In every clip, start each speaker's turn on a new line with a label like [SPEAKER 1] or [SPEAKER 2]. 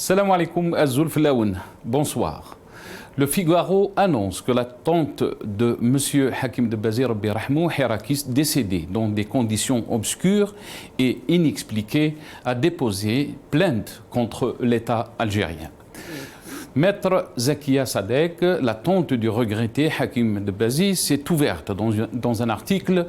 [SPEAKER 1] Salam alaikum Azul Flaoun. Bonsoir. Le Figaro annonce que la tante de M. Hakim Debbazi Rabbi Rahmou, Hirakis, décédé dans des conditions obscures et inexpliquées, a déposé plainte contre l'État algérien. Maître Zakia Sadek, la tante du regretté Hakim Debbazi, s'est ouverte dans un article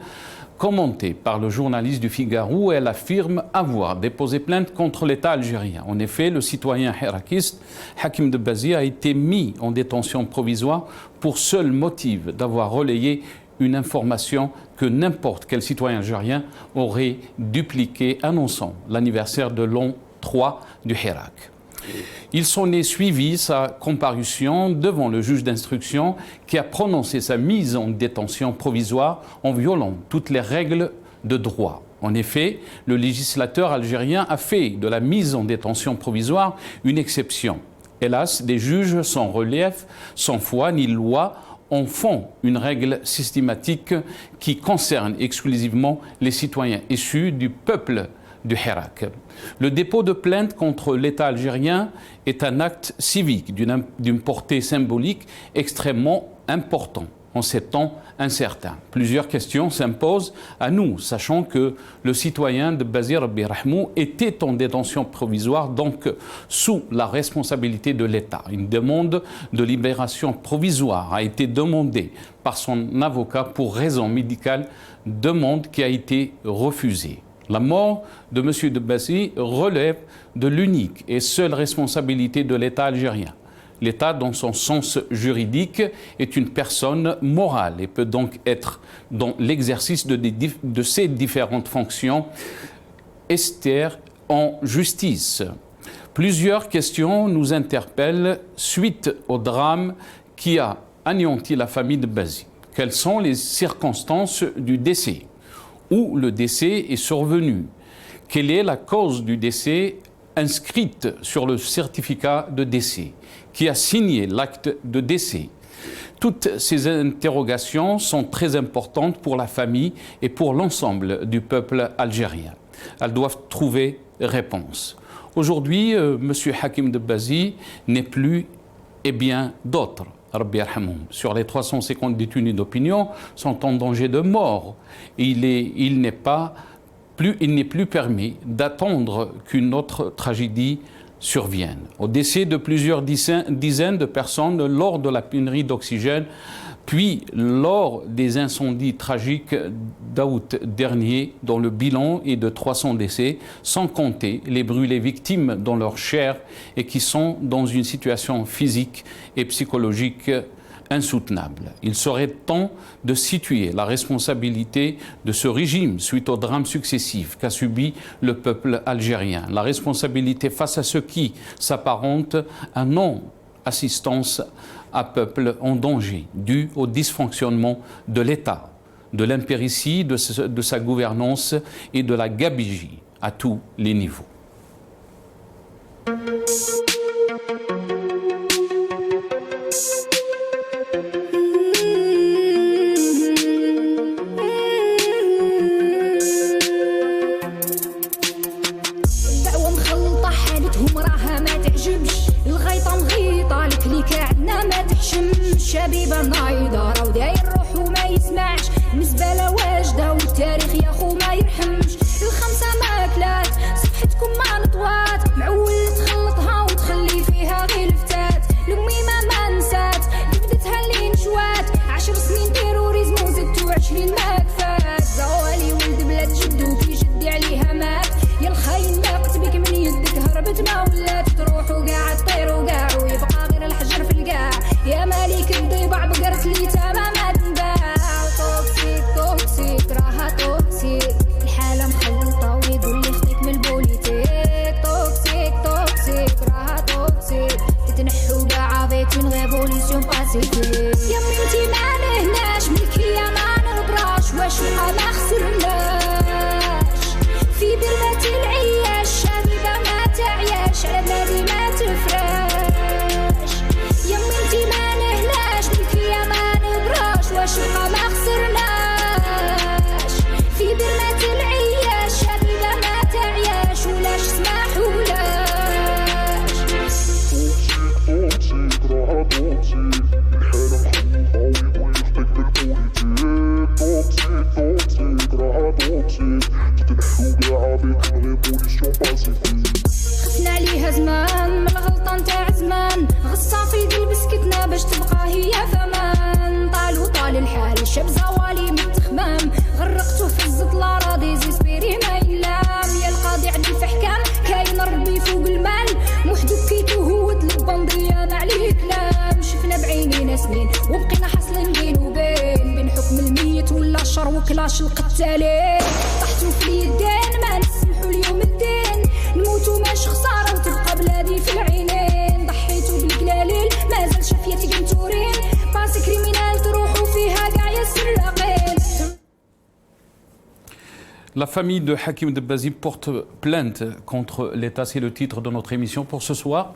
[SPEAKER 1] commenté par le journaliste du Figaro. Elle affirme avoir déposé plainte contre l'État algérien. En effet, le citoyen hirakiste Hakim Debbazi a été mis en détention provisoire pour seul motif d'avoir relayé une information que n'importe quel citoyen algérien aurait dupliquée annonçant l'anniversaire de l'an 3 du Hirak. Il s'en est suivi sa comparution devant le juge d'instruction qui a prononcé sa mise en détention provisoire en violant toutes les règles de droit. En effet, le législateur algérien a fait de la mise en détention provisoire une exception. Hélas, des juges sans relief, sans foi ni loi en font une règle systématique qui concerne exclusivement les citoyens issus du peuple du Hirak. Le dépôt de plainte contre l'État algérien est un acte civique d'une portée symbolique extrêmement important en ces temps incertains. Plusieurs questions s'imposent à nous, sachant que le citoyen Debbazi Rabbi Rahmou était en détention provisoire, donc sous la responsabilité de l'État. Une demande de libération provisoire a été demandée par son avocat pour raison médicale, demande qui a été refusée. La mort de M. Debbazi relève de l'unique et seule responsabilité de l'État algérien. L'État, dans son sens juridique, est une personne morale et peut donc être, dans l'exercice de ses différentes fonctions, externe en justice. Plusieurs questions nous interpellent suite au drame qui a anéanti la famille Debbazi. Quelles sont les circonstances du décès ? Où le décès est survenu? Quelle est la cause du décès inscrite sur le certificat de décès? Qui a signé l'acte de décès? Toutes ces interrogations sont très importantes pour la famille et pour l'ensemble du peuple algérien. Elles doivent trouver réponse. Aujourd'hui, M. Hakim Debbazi n'est plus et bien d'autres. Rabbi Yarhamoum. Sur les 350 détenus d'opinion sont en danger de mort. Il n'est plus permis d'attendre qu'une autre tragédie survienne. Au décès de plusieurs dizaines de personnes lors de la pénurie d'oxygène, puis lors des incendies tragiques d'août dernier, dont le bilan est de 300 décès, sans compter les brûlés victimes dans leur chair et qui sont dans une situation physique et psychologique insoutenable. Il serait temps de situer la responsabilité de ce régime suite aux drames successifs qu'a subi le peuple algérien. La responsabilité face à ce qui s'apparente à non-assistance à peuple en danger, dû au dysfonctionnement de l'État, de l'impéritie de sa gouvernance et de la gabegie à tous les niveaux.
[SPEAKER 2] شبيبة نايضة راو داير روحو ما يسمعش المزبلة واجدة والتاريخ يا خو ما يرحمش الخمسة ماكلات صفحتكم ما نطوات معول تخلطها وتخلي فيها غير الفتات الأميمة ما نسات جبدتها اللي نشوات 10 سنين تيروريزم وزدتو 20 ما كفات زوالي ولد بلاد جدو كي جدي عليها مات يا الخاين ما قتبك من يدك هربت ما ولات تروح وقاع تطير وقاع ويبقى غير الحجر في القاع يا مالك الضيبع بقرت لي تمامات بلاش القتالين طحتو في اليدين ما نسمحو اليوم الدين نموتو ماشي خسارة وتبقى بلادي في العينين ضحيتو بالقلالين مازال شافيتي قنتورين باسي كريمينال تروحو فيها كاع يا السلاقين.
[SPEAKER 1] La famille de Hakim Debbazi porte plainte contre l'État, c'est le titre de notre émission pour ce soir.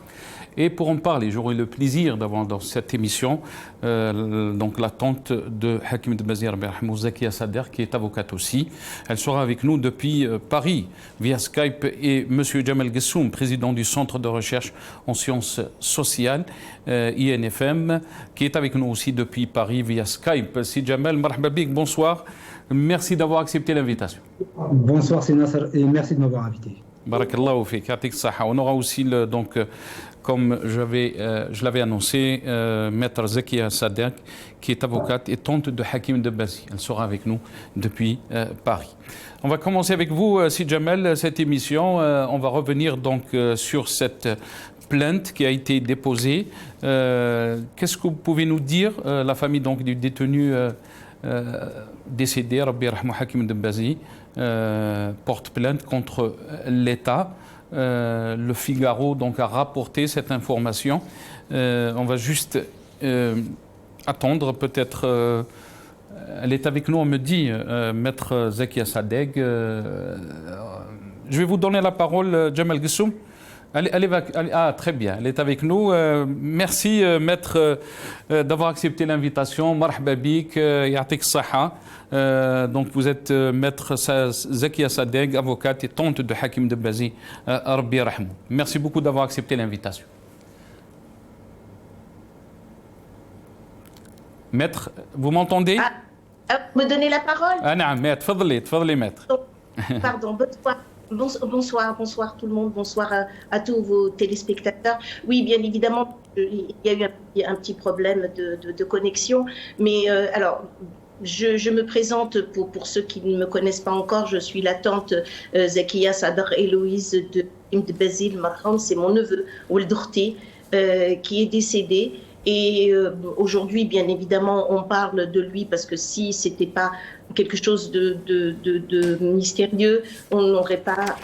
[SPEAKER 1] Et pour en parler, j'aurai le plaisir d'avoir dans cette émission donc la tante de Hakim Debbazi Zakia Sader, qui est avocate aussi. Elle sera avec nous depuis Paris via Skype, et M. Jamal Gessoum, président du Centre de recherche en sciences sociales, INFM, qui est avec nous aussi depuis Paris via Skype. Si Jamal, marhaba bik, bonsoir. Merci d'avoir accepté l'invitation.
[SPEAKER 3] Bonsoir, c'est Nasser, et merci de m'avoir invité.
[SPEAKER 1] Barakallahu fik, yatik saha. On aura aussi, donc, comme je l'avais annoncé, Maître Zakia Sader, qui est avocate et tante de Hakim Debbazi. Elle sera avec nous depuis Paris. On va commencer avec vous, Si Jamal, cette émission. On va revenir donc sur cette plainte qui a été déposée. Qu'est-ce que vous pouvez nous dire, la famille donc du détenu décédé, Rabbi Rahmou Hakim Debbazi, porte plainte contre l'État. Le Figaro donc a rapporté cette information. On va juste attendre peut-être. Elle est avec nous, on me dit, Maître Zakia Sadeg. Je vais vous donner la parole, Jamal Gessoum. Ah, très bien, elle est avec nous. Merci, Maître, d'avoir accepté l'invitation. Marhaba bik, yatik saha. Donc, vous êtes Maître Zakia Sadeg, avocate et tante de Hakim Debbazi, Rabbi Rahmou. Merci beaucoup d'avoir accepté l'invitation. Maître, vous m'entendez?
[SPEAKER 4] Me donner la parole?
[SPEAKER 1] Ah, non, Maître, tfadli, Maître.
[SPEAKER 4] Pardon, bonsoir tout le monde, bonsoir à tous vos téléspectateurs. Oui, bien évidemment, il y a eu un petit problème de connexion, mais alors, je me présente pour ceux qui ne me connaissent pas encore. Je suis la tante Zakia Sader Héloïse de Debbazi Marham, c'est mon neveu Ouldorti qui est décédé. Et aujourd'hui, bien évidemment, on parle de lui parce que si c'était pas quelque chose de mystérieux, on n'aurait pas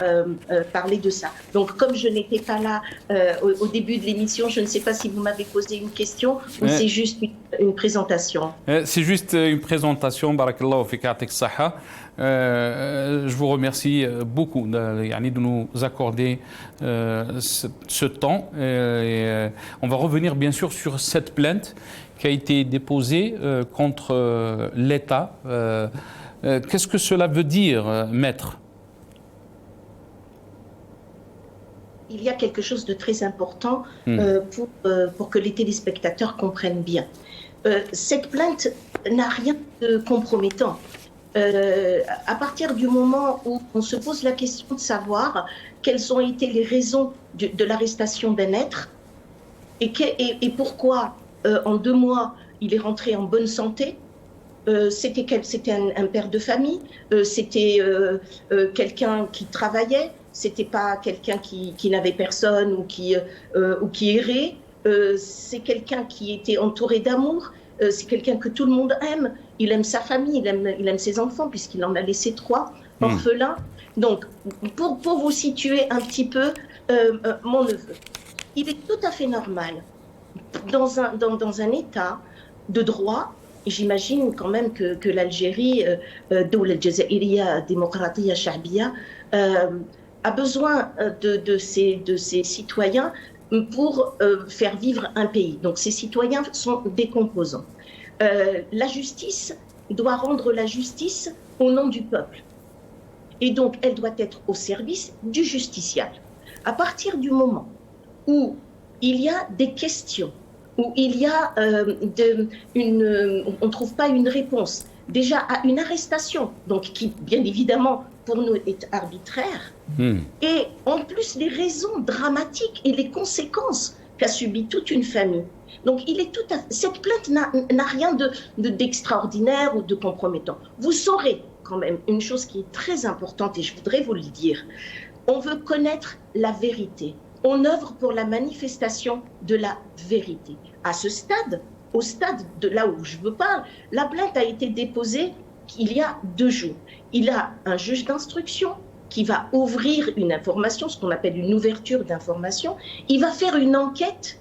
[SPEAKER 4] parlé de ça. Donc, comme je n'étais pas là au début de l'émission, je ne sais pas si vous m'avez posé une question ou c'est juste une présentation.
[SPEAKER 1] C'est juste une présentation, barakallahu fik, yatik saha. Je vous remercie beaucoup de nous accorder ce temps. On va revenir bien sûr sur cette plainte qui a été déposée contre l'État. Qu'est-ce que cela veut dire, Maître?
[SPEAKER 4] Il y a quelque chose de très important pour que les téléspectateurs comprennent bien. Cette plainte n'a rien de compromettant. À partir du moment où on se pose la question de savoir quelles ont été les raisons de l'arrestation d'un être et pourquoi en 2 mois il est rentré en bonne santé, c'était un père de famille, c'était quelqu'un qui travaillait, c'était pas quelqu'un qui n'avait personne ou qui errait, c'est quelqu'un qui était entouré d'amour. C'est quelqu'un que tout le monde aime. Il aime sa famille, il aime ses enfants, puisqu'il en a laissé 3 orphelins. Donc, pour vous situer un petit peu, mon neveu, il est tout à fait normal, dans un état de droit, et j'imagine quand même que l'Algérie, Doula Jazairiya Démocratia Sha'biya, a besoin de ses citoyens pour faire vivre un pays. Donc ces citoyens sont des composants. La justice doit rendre la justice au nom du peuple. Et donc elle doit être au service du justiciable. À partir du moment où il y a des questions, où il y a on ne trouve pas une réponse, déjà à une arrestation, donc qui bien évidemment pour nous est arbitraire, et en plus les raisons dramatiques et les conséquences qu'a subi toute une famille. Donc cette plainte n'a rien d'extraordinaire ou de compromettant. Vous saurez quand même une chose qui est très importante et je voudrais vous le dire. On veut connaître la vérité. On œuvre pour la manifestation de la vérité. À ce stade, au stade de là où je veux parler, la plainte a été déposée il y a 2 jours. Il a un juge d'instruction qui va ouvrir une information, ce qu'on appelle une ouverture d'information. Il va faire une enquête.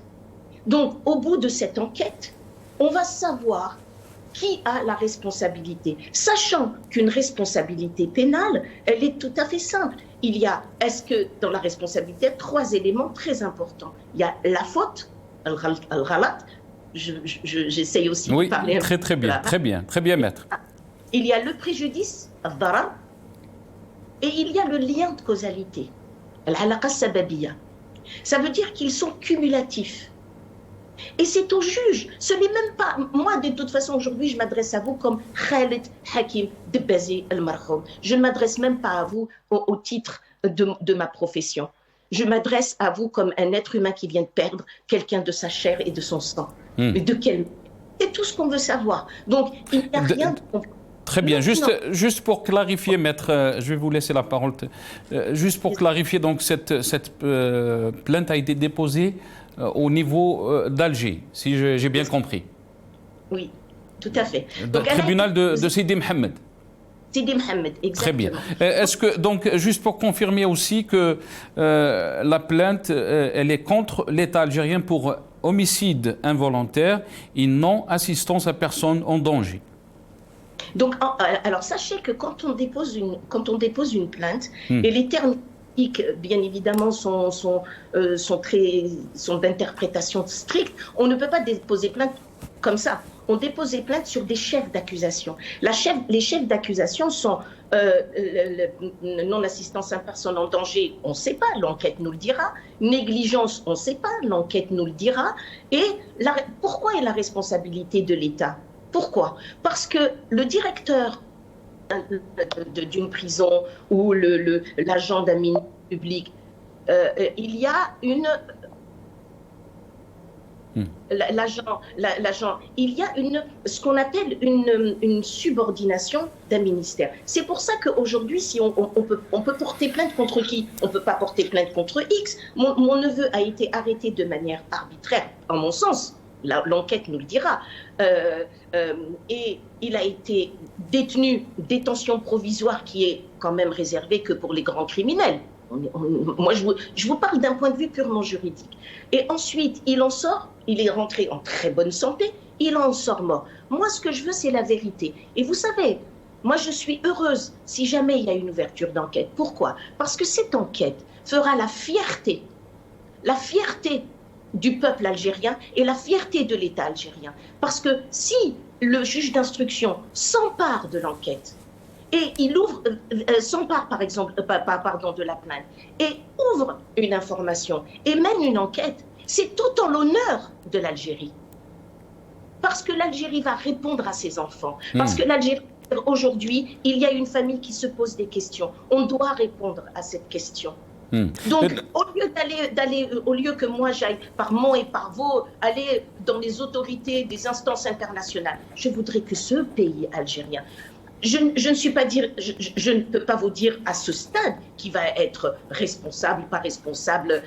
[SPEAKER 4] Donc, au bout de cette enquête, on va savoir qui a la responsabilité. Sachant qu'une responsabilité pénale, elle est tout à fait simple. Il y a, est-ce que dans la responsabilité, 3 éléments très importants. Il y a la faute, al-ghalat. J'essaye aussi de parler.
[SPEAKER 1] Oui, très bien, maître.
[SPEAKER 4] Il y a le préjudice, al-darar, et il y a le lien de causalité, al-alaqa sababiyya. Ça veut dire qu'ils sont cumulatifs. Et c'est au juge. Ce n'est même pas... Moi, de toute façon, aujourd'hui, je m'adresse à vous comme Khalid Hakim Debbazi al-Marhoum. Je ne m'adresse même pas à vous au titre de ma profession. Je m'adresse à vous comme un être humain qui vient de perdre quelqu'un de sa chair et de son sang. Mais de quel... C'est tout ce qu'on veut savoir. Donc, il n'y a rien de...
[SPEAKER 1] Très bien. Juste pour clarifier, maître, je vais vous laisser la parole. Juste pour clarifier, donc, cette plainte a été déposée au niveau d'Alger, si j'ai bien compris.
[SPEAKER 4] Oui, tout à fait.
[SPEAKER 1] Donc, tribunal de Sidi Mohamed.
[SPEAKER 4] Sidi Mohamed, exactement.
[SPEAKER 1] Très bien. Est-ce que, donc, juste pour confirmer aussi que la plainte, elle est contre l'État algérien pour homicide involontaire et non-assistance à personne en danger?
[SPEAKER 4] Donc, alors sachez que quand on dépose une plainte, et les termes bien évidemment sont d'interprétation stricte, on ne peut pas déposer plainte comme ça. On dépose des plaintes sur des chefs d'accusation. Les chefs d'accusation sont non-assistance à personne en danger, on ne sait pas, l'enquête nous le dira. Négligence, on ne sait pas, l'enquête nous le dira. Et pourquoi est la responsabilité de l'État? Pourquoi? Parce que le directeur d'une prison ou l'agent d'un ministère public, il y a une... L'agent, il y a ce qu'on appelle une subordination d'un ministère. C'est pour ça qu'aujourd'hui, si on peut porter plainte contre qui? On ne peut pas porter plainte contre X. Mon neveu a été arrêté de manière arbitraire, en mon sens. L'enquête nous le dira. Et il a été détenu, détention provisoire qui est quand même réservée que pour les grands criminels. Moi, je vous parle d'un point de vue purement juridique. Et ensuite, il en sort, il est rentré en très bonne santé, il en sort mort. Moi, ce que je veux, c'est la vérité. Et vous savez, moi, je suis heureuse si jamais il y a une ouverture d'enquête. Pourquoi? Parce que cette enquête fera la fierté du peuple algérien et la fierté de l'État algérien. Parce que si le juge d'instruction s'empare de l'enquête et il s'empare par exemple, de la plainte et ouvre une information et mène une enquête, c'est tout en l'honneur de l'Algérie. Parce que l'Algérie va répondre à ses enfants. Parce que l'Algérie, aujourd'hui, il y a une famille qui se pose des questions. On doit répondre à cette question. Donc, au lieu que moi j'aille par mon et par vos, aller dans les autorités des instances internationales, je voudrais que ce pays algérien, je ne peux pas vous dire à ce stade qui va être responsable, pas responsable.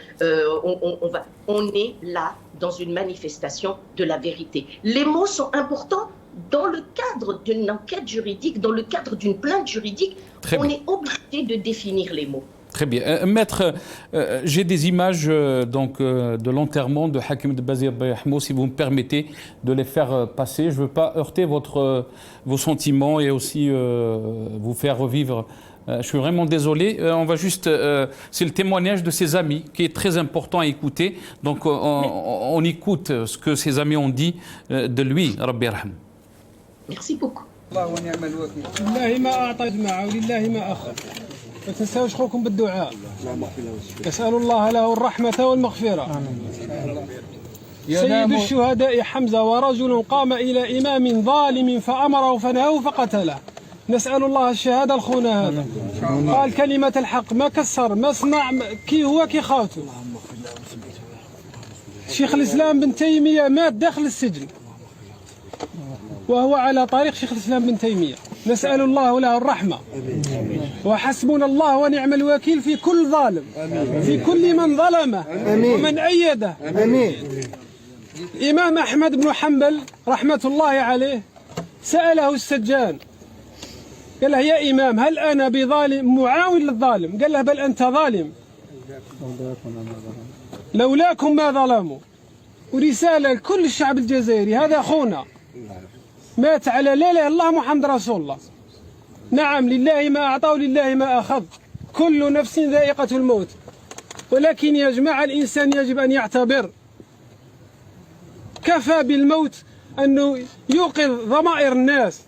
[SPEAKER 4] On est là dans une manifestation de la vérité. Les mots sont importants dans le cadre d'une enquête juridique, dans le cadre d'une plainte juridique. On est obligé de définir les mots.
[SPEAKER 1] Très bien. Maître, j'ai des images de l'enterrement de Hakim Debbazi Rabbi yarhamou, si vous me permettez de les faire passer. Je ne veux pas heurter vos sentiments et aussi vous faire revivre. Je suis vraiment désolé. On va juste... c'est le témoignage de ses amis qui est très important à écouter. Donc on écoute ce que ses amis ont dit de lui. Rabbi yarhamou.
[SPEAKER 4] Merci beaucoup.
[SPEAKER 5] ما تنساوش خوكم بالدعاء. نسأل الله له الرحمة والمغفرة. سيد الشهداء حمزة ورجل قام إلى إمام ظالم فأمره فنهاه فقتله. نسأل الله الشهادة الخونة هذا. قال كلمة الحق ما كسر ما صنع كي هو كي خاوته. شيخ الإسلام بن تيمية مات داخل السجن. وهو على طريق شيخ الإسلام بن تيمية. نسأل الله له الرحمة وحسبنا الله ونعم الوكيل في كل ظالم في كل من ظلمه ومن أيده. إمام أحمد بن حنبل رحمة الله عليه سأله السجان قال له يا إمام هل أنا بظالم معاون للظالم؟ قال له بل أنت ظالم لولاكم ما ظلموا. ورسالة لكل الشعب الجزائري، هذا أخونا مات على لا إله إلا الله محمد رسول الله. نعم لله ما أعطى ولله ما أخذ، كل نفس ذائقة الموت، ولكن يا جماعة الإنسان يجب أن يعتبر كفى بالموت أنه يوقظ ضمائر الناس.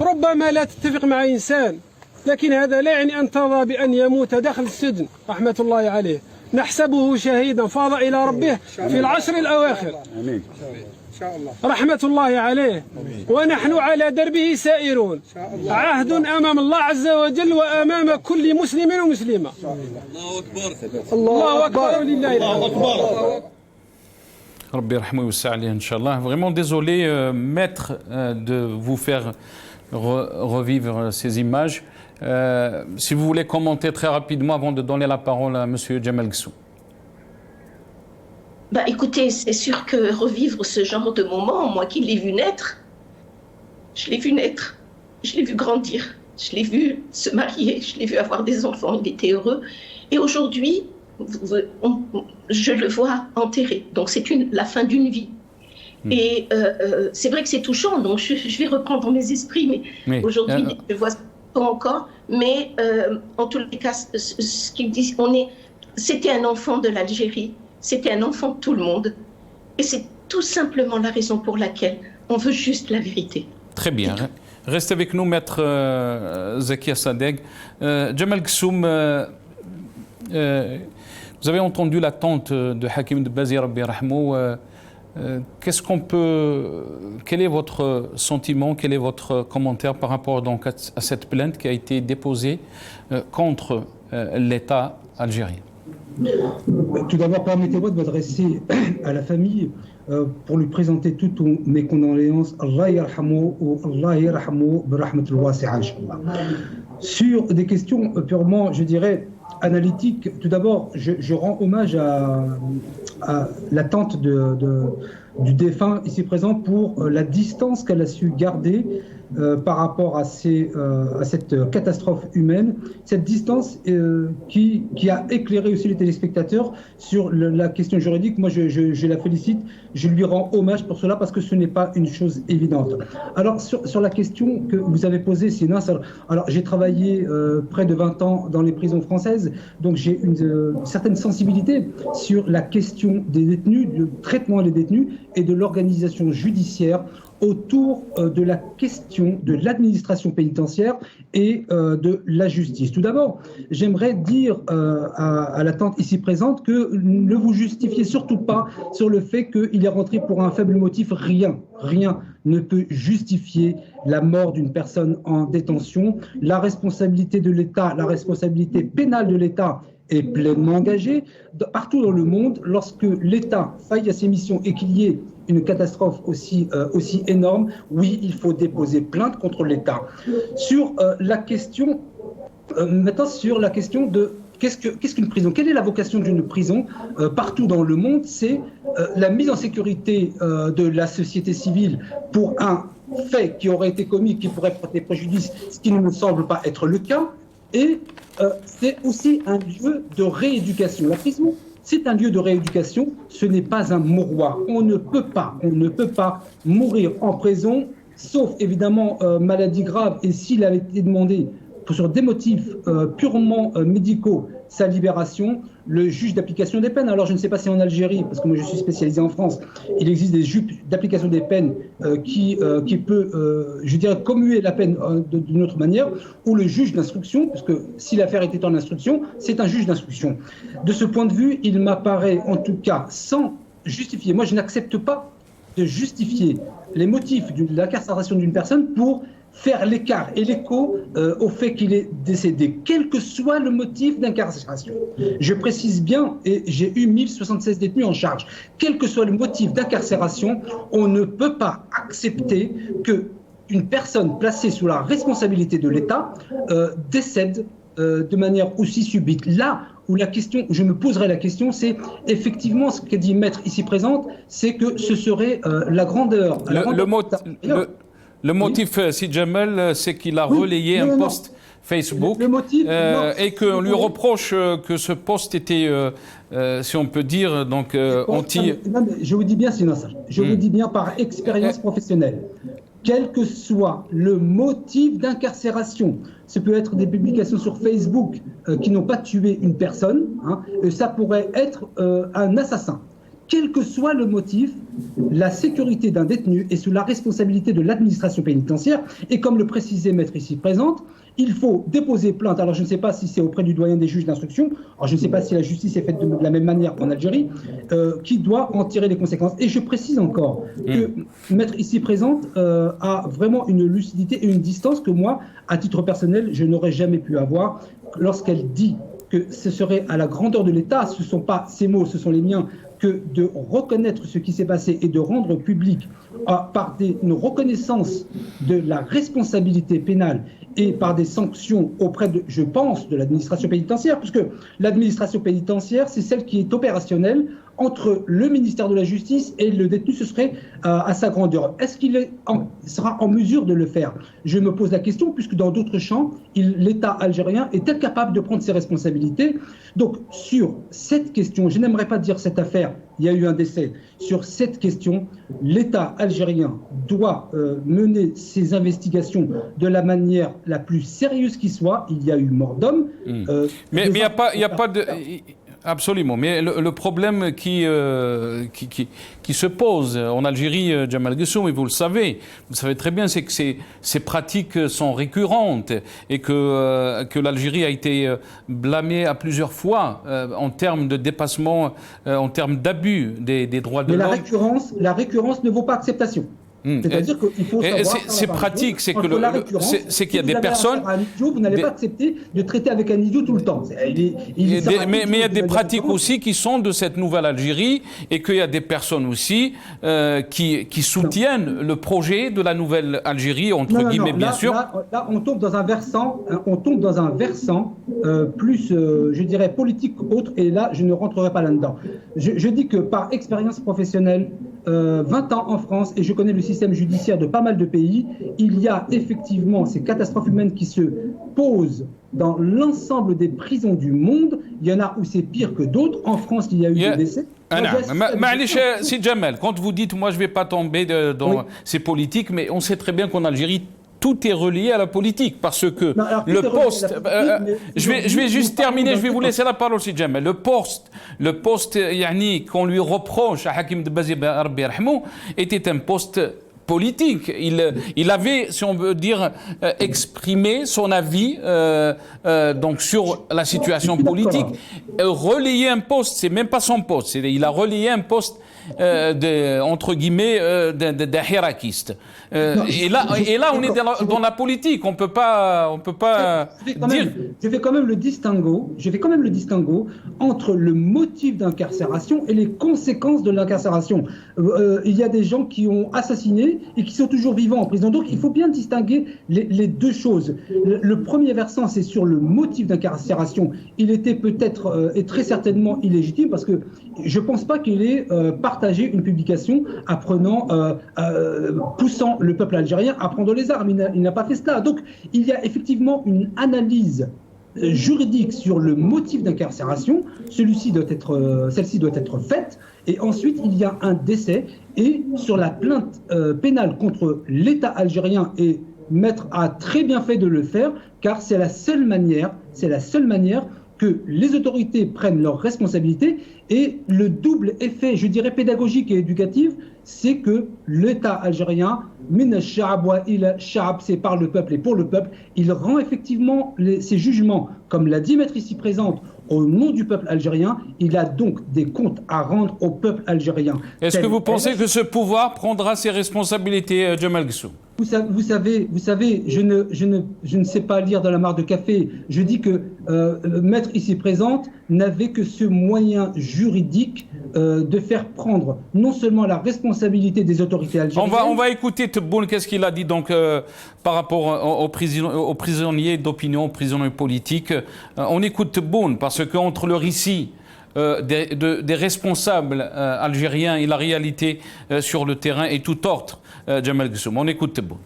[SPEAKER 5] ربما لا تتفق مع إنسان، لكن هذا لا يعني أن ترضى بأن يموت داخل السجن رحمة الله عليه. نحسبه شهيدا فاض إلى ربه في العشر الأواخر رحمة الله عليه، ونحن على دربه سائرون، عهد أمام الله عز وجل وأمام كل مسلم ومسلمة. الله أكبر الله أكبر ولله الحمد.
[SPEAKER 1] Rabbi Rahmou Youssa Ali, Inch'Allah. Vraiment désolé, maître, de vous faire revivre ces images. Si vous voulez commenter très rapidement avant de donner la parole à M. Djemal Ghessoum.
[SPEAKER 4] Bah, écoutez, c'est sûr que revivre ce genre de moment, moi qui l'ai vu naître, je l'ai vu naître, je l'ai vu grandir, je l'ai vu se marier, je l'ai vu avoir des enfants, il était heureux. Et aujourd'hui, je le vois enterré. Donc c'est la fin d'une vie. Et c'est vrai que c'est touchant, donc je vais reprendre mes esprits, mais aujourd'hui, je vois ça encore. Mais en tous les cas, ce qu'ils disent, c'était un enfant de l'Algérie, c'était un enfant de tout le monde. Et c'est tout simplement la raison pour laquelle on veut juste la vérité.
[SPEAKER 1] Très bien. Restez avec nous, maître Zakia Sadegh. Djemal Ghessoum, vous avez entendu la tante de Hakim Dbazi Rabbi Rahmou. Quel est votre sentiment, quel est votre commentaire par rapport donc à cette plainte qui a été déposée contre l'État algérien?
[SPEAKER 3] Tout d'abord, permettez-moi de m'adresser à la famille pour lui présenter toutes mes condoléances. Allah yarhamou ou Allah yarhamou bi rahmatul wasi'a inshallah. Sur des questions purement, je dirais, analytiques, tout d'abord, je rends hommage à la tante du défunt ici présent pour la distance qu'elle a su garder par rapport à cette catastrophe humaine, cette distance qui a éclairé aussi les téléspectateurs sur la question juridique. Moi, je la félicite, je lui rends hommage pour cela parce que ce n'est pas une chose évidente. Alors, sur la question que vous avez posée, c'est Nasser. Alors, j'ai travaillé près de 20 ans dans les prisons françaises, donc j'ai une certaine sensibilité sur la question des détenus, du traitement des détenus et de l'organisation judiciaire autour de la question de l'administration pénitentiaire et de la justice. Tout d'abord, j'aimerais dire à la tante ici présente que ne vous justifiez surtout pas sur le fait qu'il est rentré pour un faible motif. Rien ne peut justifier la mort d'une personne en détention. La responsabilité de l'État, la responsabilité pénale de l'État est pleinement engagée. Partout dans le monde, lorsque l'État faille à ses missions et qu'il y ait une catastrophe aussi énorme, oui, il faut déposer plainte contre l'État. Sur la question, maintenant sur la question de qu'est-ce qu'une prison, quelle est la vocation d'une prison partout dans le monde, c'est la mise en sécurité de la société civile pour un fait qui aurait été commis, qui pourrait porter préjudice, ce qui ne me semble pas être le cas, et c'est aussi un lieu de rééducation. La prison, c'est un lieu de rééducation, ce n'est pas un mouroir. On ne peut pas mourir en prison, sauf évidemment maladie grave, et s'il avait été demandé sur des motifs purement médicaux, sa libération, le juge d'application des peines. Alors je ne sais pas si en Algérie, parce que moi je suis spécialisé en France, il existe des juges d'application des peines qui peut, je dirais, commuer la peine d'une autre manière, ou le juge d'instruction, parce que si l'affaire était en instruction, c'est un juge d'instruction. De ce point de vue, il m'apparaît en tout cas sans justifier. Moi je n'accepte pas de justifier les motifs de l'incarcération d'une personne pour faire l'écart et l'écho au fait qu'il est décédé, quel que soit le motif d'incarcération. Je précise bien, et j'ai eu 1076 détenus en charge, quel que soit le motif d'incarcération, on ne peut pas accepter qu'une personne placée sous la responsabilité de l'État décède de manière aussi subite. Là où je me poserai la question, c'est effectivement ce qu'a dit Maître ici présente, c'est que ce serait la grandeur.
[SPEAKER 1] Le motif, si Jamal, c'est qu'il a relayé un post Facebook et qu'on lui reproche que ce post était, si on peut dire, donc anti...
[SPEAKER 3] Non, mais je vous dis bien, je vous dis bien par expérience professionnelle. Quel que soit le motif d'incarcération, ce peut être des publications sur Facebook qui n'ont pas tué une personne, hein, ça pourrait être un assassin. Quel que soit le motif, la sécurité d'un détenu est sous la responsabilité de l'administration pénitentiaire. Et comme le précisait Maître ici présente, il faut déposer plainte. Alors je ne sais pas si c'est auprès du doyen des juges d'instruction, alors je ne sais pas si la justice est faite de la même manière qu'en Algérie, qui doit en tirer les conséquences. Et je précise encore que Maître ici présente a vraiment une lucidité et une distance que moi, à titre personnel, je n'aurais jamais pu avoir lorsqu'elle dit que ce serait à la grandeur de l'État, ce ne sont pas ses mots, ce sont les miens, que de reconnaître ce qui s'est passé et de rendre public par une reconnaissance de la responsabilité pénale et par des sanctions auprès de, je pense, de l'administration pénitentiaire, puisque l'administration pénitentiaire, c'est celle qui est opérationnelle entre le ministère de la Justice et le détenu, ce serait à sa grandeur. Est-ce qu'il sera en mesure de le faire? Je me pose la question, puisque dans d'autres champs, l'État algérien est incapable de prendre ses responsabilités. Donc, sur cette question, je n'aimerais pas dire cette affaire, il y a eu un décès. Sur cette question, l'État algérien doit mener ses investigations de la manière la plus sérieuse qui soit. Il y a eu mort d'homme.
[SPEAKER 1] Mais il n'y a pas de... Absolument, mais le problème qui se pose en Algérie, Jamal Guessoum, et vous le savez très bien, c'est que ces pratiques sont récurrentes et que l'Algérie a été blâmée à plusieurs fois en termes de dépassement, en termes d'abus des droits de l'homme.
[SPEAKER 3] Mais la récurrence ne vaut pas acceptation. C'est-à-dire qu'il faut savoir...
[SPEAKER 1] C'est pratique, c'est qu'il y a des personnes...
[SPEAKER 3] Vous n'allez pas accepter de traiter avec un idiot tout le temps.
[SPEAKER 1] Mais il y a des pratiques aussi qui sont de cette nouvelle Algérie et qu'il y a des personnes aussi qui soutiennent le projet de la nouvelle Algérie, entre guillemets, bien sûr.
[SPEAKER 3] Là, on tombe dans un versant, plus, je dirais, politique autre, et là, je ne rentrerai pas là-dedans. Je dis que par expérience professionnelle, 20 ans en France, et je connais le système judiciaire de pas mal de pays, il y a effectivement ces catastrophes humaines qui se posent dans l'ensemble des prisons du monde. Il y en a où c'est pire que d'autres. En France, il y a eu des décès.
[SPEAKER 1] Si Jamal, quand vous dites, moi je ne vais pas tomber dans ces politiques, mais on sait très bien qu'en Algérie, tout est relié à la politique, parce que le poste... je vais juste terminer, je vais vous laisser la parole, si Jamal. Le poste qu'on lui reproche à Hakim Dbazi Rabbi yarhamou était un poste politique. Il avait, si on veut dire, exprimé son avis donc sur la situation politique. Relayer un poste, c'est même pas son poste. Il a relayé un poste entre guillemets d'un hirakiste. Et là, on est dans la politique. On peut pas dire.
[SPEAKER 3] Je fais quand même le distinguo entre le motif d'incarcération et les conséquences de l'incarcération. Il y a des gens qui ont assassiné et qui sont toujours vivants en prison. Donc, il faut bien distinguer les deux choses. Le premier versant, c'est sur le motif d'incarcération. Il était peut-être et très certainement illégitime, parce que je ne pense pas qu'il ait partagé une publication poussant le peuple algérien à prendre les armes. Il n'a pas fait cela. Donc, il y a effectivement une analyse juridique sur le motif d'incarcération. Celle-ci doit être faite. Et ensuite, il y a un décès. Et sur la plainte pénale contre l'État algérien, et Maître a très bien fait de le faire, car c'est la seule manière que les autorités prennent leurs responsabilités. Et le double effet, je dirais, pédagogique et éducatif, c'est que l'État algérien, min al-sha'ab wa ila sha'ab, c'est par le peuple et pour le peuple, il rend effectivement ses jugements, comme l'a dit Maître ici présente, au nom du peuple algérien. Il a donc des comptes à rendre au peuple algérien.
[SPEAKER 1] Est-ce que vous pensez que ce pouvoir prendra ses responsabilités, Jamal Guessoum?
[SPEAKER 3] Vous savez, je ne sais pas lire dans la mare de café. Je dis que Maître ici présente n'avait que ce moyen juridique de faire prendre non seulement la responsabilité des autorités algériennes...
[SPEAKER 1] On va écouter Tebboune, qu'est-ce qu'il a dit donc par rapport aux prisonniers d'opinion, aux prisonniers politiques. On écoute Tebboune, parce qu'entre le récit des responsables algériens et la réalité sur le terrain est tout autre. Jamal Guessoum, on écoute Tebboune.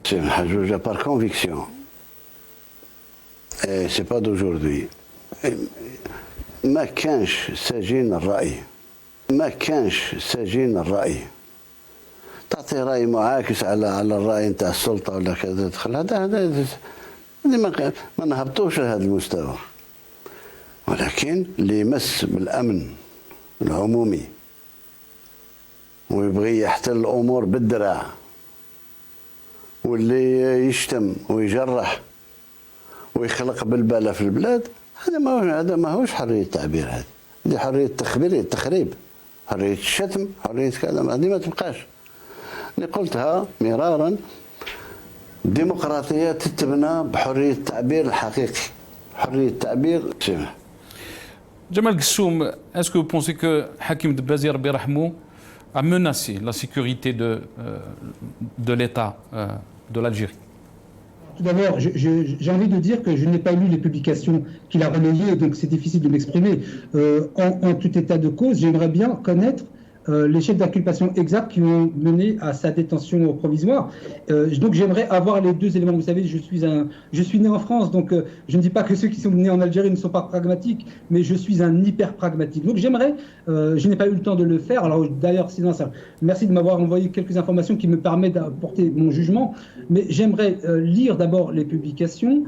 [SPEAKER 6] C'est Mahjouja par conviction. Et c'est pas d'aujourd'hui. ما كانش سجين الرأي ما كانش سجين الرأي تعطي رأي معاكس على الرأي نتاع السلطة ولا كذا تدخل هذا ما نهبطوش لهذا المستوى ولكن اللي يمس بالأمن العمومي ويبغي يحتل الأمور بالدراع واللي يشتم ويجرح ويخلق بالبلة في البلاد هذا ما هوش حرية التعبير هذه حرية التخريب حرية الشتم حرية كذا هذه ما تبقاش أنا قلتها مرارا الديمقراطية تتبنى بحرية التعبير الحقيقي حرية التعبير سمح
[SPEAKER 1] Jamal Gissoum, est-ce que vous pensez que Hakim Dbazi Rabbi Rahmou a menacé la sécurité de l'État de l'Algérie?
[SPEAKER 3] Tout d'abord, j'ai envie de dire que je n'ai pas lu les publications qu'il a relayées, donc c'est difficile de m'exprimer. En tout état de cause, j'aimerais bien connaître les chefs d'inculpation exacts qui ont mené à sa détention provisoire. Donc j'aimerais avoir les deux éléments. Vous savez, je suis né en France, donc je ne dis pas que ceux qui sont nés en Algérie ne sont pas pragmatiques, mais je suis un hyper pragmatique. Donc j'aimerais, je n'ai pas eu le temps de le faire. Alors d'ailleurs, sinon, merci de m'avoir envoyé quelques informations qui me permettent d'apporter mon jugement, mais j'aimerais lire d'abord les publications.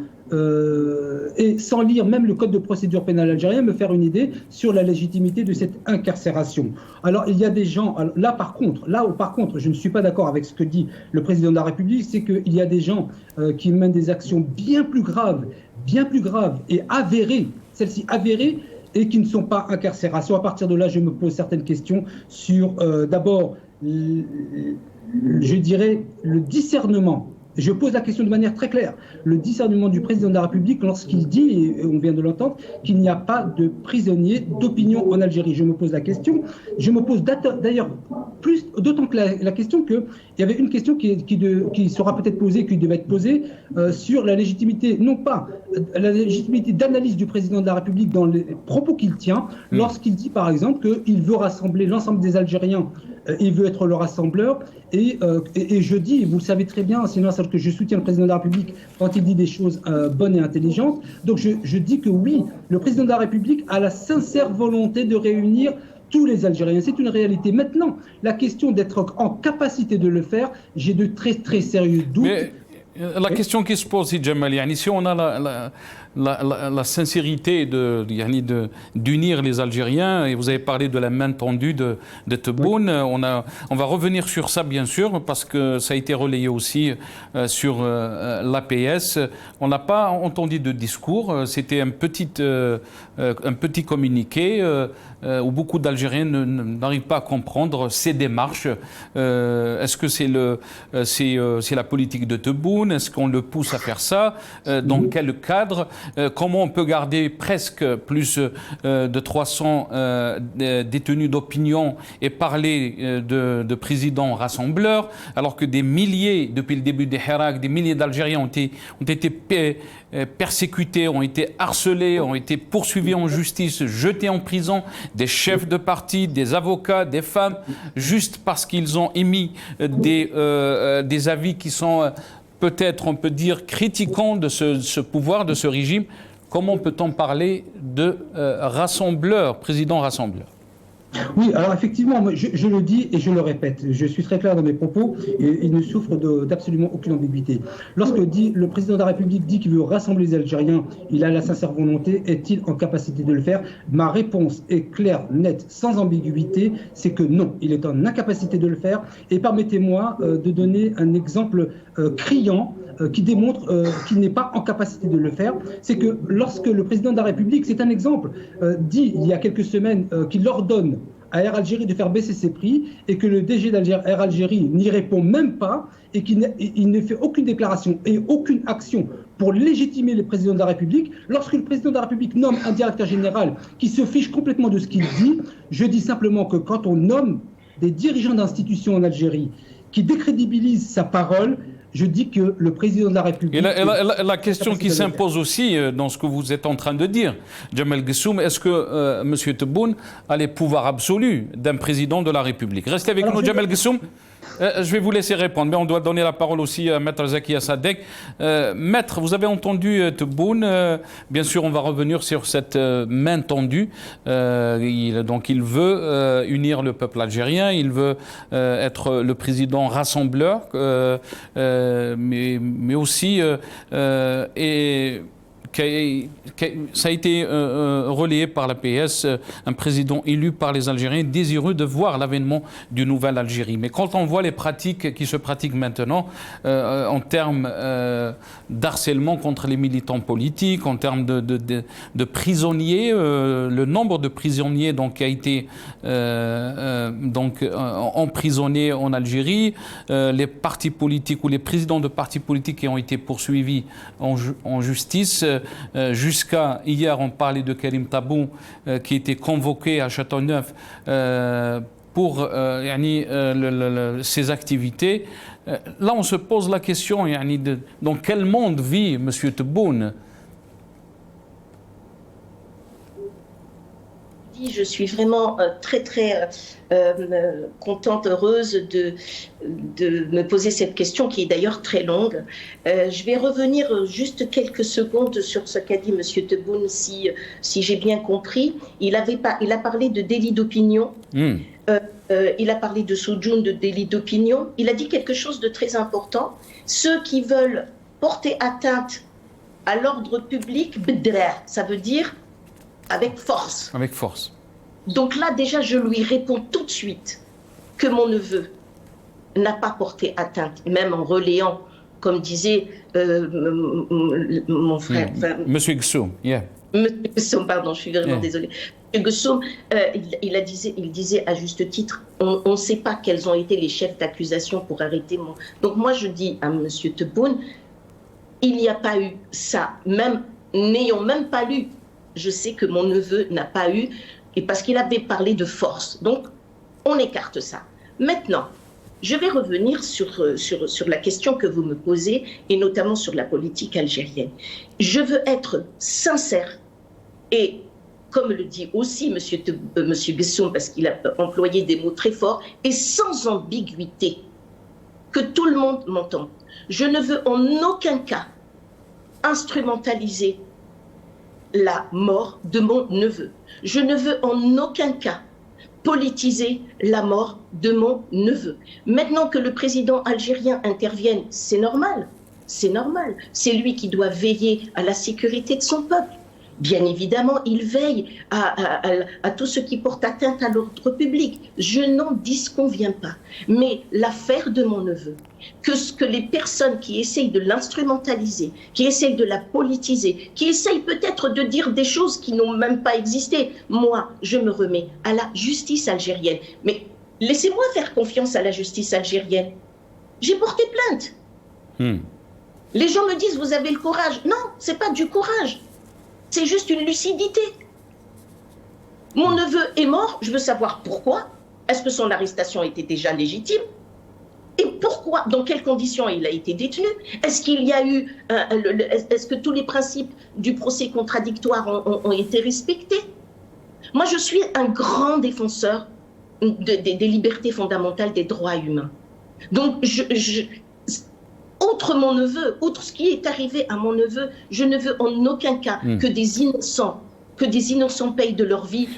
[SPEAKER 3] Et sans lire même le code de procédure pénale algérien, me faire une idée sur la légitimité de cette incarcération. Alors il y a des gens, là par contre, je ne suis pas d'accord avec ce que dit le président de la République, c'est qu'il y a des gens qui mènent des actions bien plus graves et avérées, celles-ci avérées, et qui ne sont pas incarcérations. À partir de là, je me pose certaines questions sur d'abord, je dirais, le discernement. Je pose la question de manière très claire. Le discernement du président de la République lorsqu'il dit, et on vient de l'entendre, qu'il n'y a pas de prisonniers d'opinion en Algérie. Je me pose la question. Je me pose d'ailleurs d'autant que la question qu'il y avait une question qui sera peut-être posée, qui devait être posée sur la légitimité, non pas la légitimité d'analyse du président de la République dans les propos qu'il tient, lorsqu'il dit par exemple qu'il veut rassembler l'ensemble des Algériens, il veut être le rassembleur, et je dis, vous le savez très bien, sinon que je soutiens le président de la République quand il dit des choses bonnes et intelligentes. Donc je dis que oui, le président de la République a la sincère volonté de réunir tous les Algériens. C'est une réalité. Maintenant, la question d'être en capacité de le faire, j'ai de très très sérieux doutes.
[SPEAKER 1] Mais la question qui se pose, Jamal, si on a la sincérité d'unir les Algériens, et vous avez parlé de la main tendue de Tebboune, on va revenir sur ça bien sûr, parce que ça a été relayé aussi sur l'APS. On n'a pas entendu de discours, c'était un petit communiqué où beaucoup d'Algériens n'arrivent pas à comprendre ces démarches. Est-ce que c'est la politique de Tebboune? Est-ce qu'on le pousse à faire ça? Dans quel cadre? Comment on peut garder presque plus de 300 détenus d'opinion et parler de présidents rassembleurs, alors que des milliers, depuis le début des Hirak, des milliers d'Algériens ont été persécutés, ont été harcelés, ont été poursuivis en justice, jetés en prison, des chefs de parti, des avocats, des femmes, juste parce qu'ils ont émis des avis qui sont peut-être, on peut dire, critiquant de ce pouvoir, de ce régime. Comment peut-on parler de rassembleur, président rassembleur?
[SPEAKER 3] Oui, alors effectivement, je le dis et je le répète, je suis très clair dans mes propos et il ne souffre d'absolument aucune ambiguïté. Lorsque le président de la République dit qu'il veut rassembler les Algériens, il a la sincère volonté, est-il en capacité de le faire? Ma réponse est claire, nette, sans ambiguïté, c'est que non, il est en incapacité de le faire. Et permettez-moi de donner un exemple criant qui démontre qu'il n'est pas en capacité de le faire. C'est que lorsque le président de la République, c'est un exemple, dit il y a quelques semaines qu'il ordonne à Air Algérie de faire baisser ses prix et que le DG d'Air Algérie n'y répond même pas et qu'il ne fait aucune déclaration et aucune action pour légitimer le président de la République, lorsque le président de la République nomme un directeur général qui se fiche complètement de ce qu'il dit, je dis simplement que quand on nomme des dirigeants d'institutions en Algérie qui décrédibilisent sa parole, je dis que le président de la République...
[SPEAKER 1] Et la question qui s'impose aussi dans ce que vous êtes en train de dire, Jamel Gessoum, est-ce que M. Tebboune a les pouvoirs absolus d'un président de la République? Restez avec nous, Jamel Gessoum. Je vais vous laisser répondre, mais on doit donner la parole aussi à Maître Zakia Sadek. Maître, vous avez entendu Tebboune. Bien sûr, on va revenir sur cette main tendue. Donc, il veut unir le peuple algérien. Il veut être le président rassembleur, mais aussi ça a été relayé par la PS, un président élu par les Algériens désireux de voir l'avènement d'une nouvelle Algérie. Mais quand on voit les pratiques qui se pratiquent maintenant en termes d'harcèlement contre les militants politiques, en termes de prisonniers, le nombre de prisonniers donc, qui a été emprisonné en Algérie, les partis politiques ou les présidents de partis politiques qui ont été poursuivis en justice, jusqu'à hier, on parlait de Karim Tabou qui était convoqué à Châteauneuf pour ses activités. Là, on se pose la question dans quel monde vit M. Tebboune?
[SPEAKER 4] Je suis vraiment très contente, heureuse de me poser cette question qui est d'ailleurs très longue. Je vais revenir juste quelques secondes sur ce qu'a dit M. Tebboune, si j'ai bien compris. Il a parlé de délit d'opinion. Il a parlé de soudjoun, de délit d'opinion. Il a dit quelque chose de très important. Ceux qui veulent porter atteinte à l'ordre public, ça veut dire avec force.
[SPEAKER 1] Avec force.
[SPEAKER 4] Donc là, déjà, je lui réponds tout de suite que mon neveu n'a pas porté atteinte, même en relayant, comme disait mon frère.
[SPEAKER 1] Monsieur Gessoum,
[SPEAKER 4] Monsieur Gessoum, pardon, je suis vraiment désolée. Monsieur Gessoum, il disait à juste titre, on ne sait pas quels ont été les chefs d'accusation pour arrêter mon... Donc moi, je dis à Monsieur Tebboune, il n'y a pas eu ça, même n'ayant même pas lu. Je sais que mon neveu n'a pas eu, et parce qu'il avait parlé de force. Donc, on écarte ça. Maintenant, je vais revenir sur la question que vous me posez, et notamment sur la politique algérienne. Je veux être sincère, et comme le dit aussi M. Gessoum, parce qu'il a employé des mots très forts, et sans ambiguïté, que tout le monde m'entende. Je ne veux en aucun cas instrumentaliser la mort de mon neveu. Je ne veux en aucun cas politiser la mort de mon neveu. Maintenant que le président algérien intervienne, c'est normal. C'est normal. C'est lui qui doit veiller à la sécurité de son peuple. Bien évidemment, il veille à tout ce qui porte atteinte à l'ordre public. Je n'en disconviens pas. Mais l'affaire de mon neveu, que les personnes qui essayent de l'instrumentaliser, qui essayent de la politiser, qui essayent peut-être de dire des choses qui n'ont même pas existé, moi, je me remets à la justice algérienne. Mais laissez-moi faire confiance à la justice algérienne. J'ai porté plainte. Les gens me disent, vous avez le courage. Non, c'est pas du courage. C'est juste une lucidité. Mon neveu est mort, je veux savoir pourquoi. Est-ce que son arrestation était déjà légitime? Et pourquoi, dans quelles conditions il a été détenu? Est-ce qu'il y a eu, est-ce que tous les principes du procès contradictoire ont été respectés? Moi, je suis un grand défenseur des libertés fondamentales, des droits humains. Donc, outre mon neveu, outre ce qui est arrivé à mon neveu, je ne veux en aucun cas que des innocents payent de leur vie.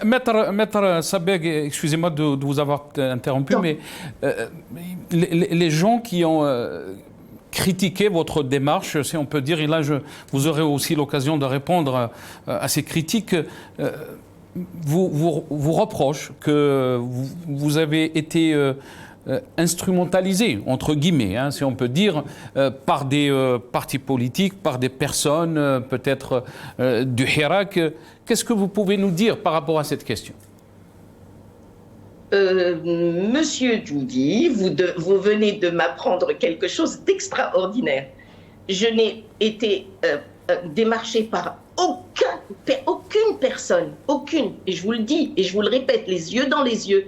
[SPEAKER 1] Maître Sabeg, excusez-moi de vous avoir interrompu, non. Mais les gens qui ont critiqué votre démarche, si on peut dire, et là vous aurez aussi l'occasion de répondre à ces critiques, vous reprochent que vous avez été instrumentalisé, entre guillemets, si on peut dire, par des partis politiques, par des personnes peut-être du Hirak. Qu'est-ce que vous pouvez nous dire par rapport à cette question?
[SPEAKER 4] Monsieur Djoudi, vous venez de m'apprendre quelque chose d'extraordinaire. Je n'ai été démarchée par aucune personne, aucune, et je vous le dis, et je vous le répète, les yeux dans les yeux,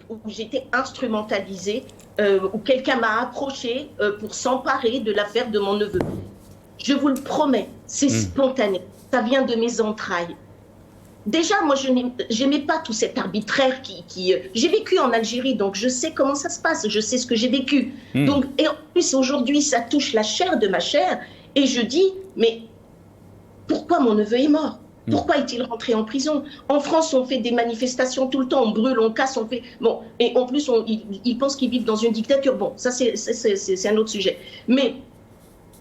[SPEAKER 4] où j'étais instrumentalisée où quelqu'un m'a approché pour s'emparer de l'affaire de mon neveu. Je vous le promets, c'est spontané, ça vient de mes entrailles. Déjà, moi, je n'aimais pas tout cet arbitraire qui j'ai vécu en Algérie, donc je sais comment ça se passe, je sais ce que j'ai vécu. Donc, et en plus, aujourd'hui, ça touche la chair de ma chair, et je dis, mais pourquoi mon neveu est mort? Pourquoi est-il rentré en prison? En France, on fait des manifestations tout le temps, on brûle, on casse, on fait... Bon, et en plus, ils pensent qu'ils vivent dans une dictature. Bon, ça, c'est un autre sujet. Mais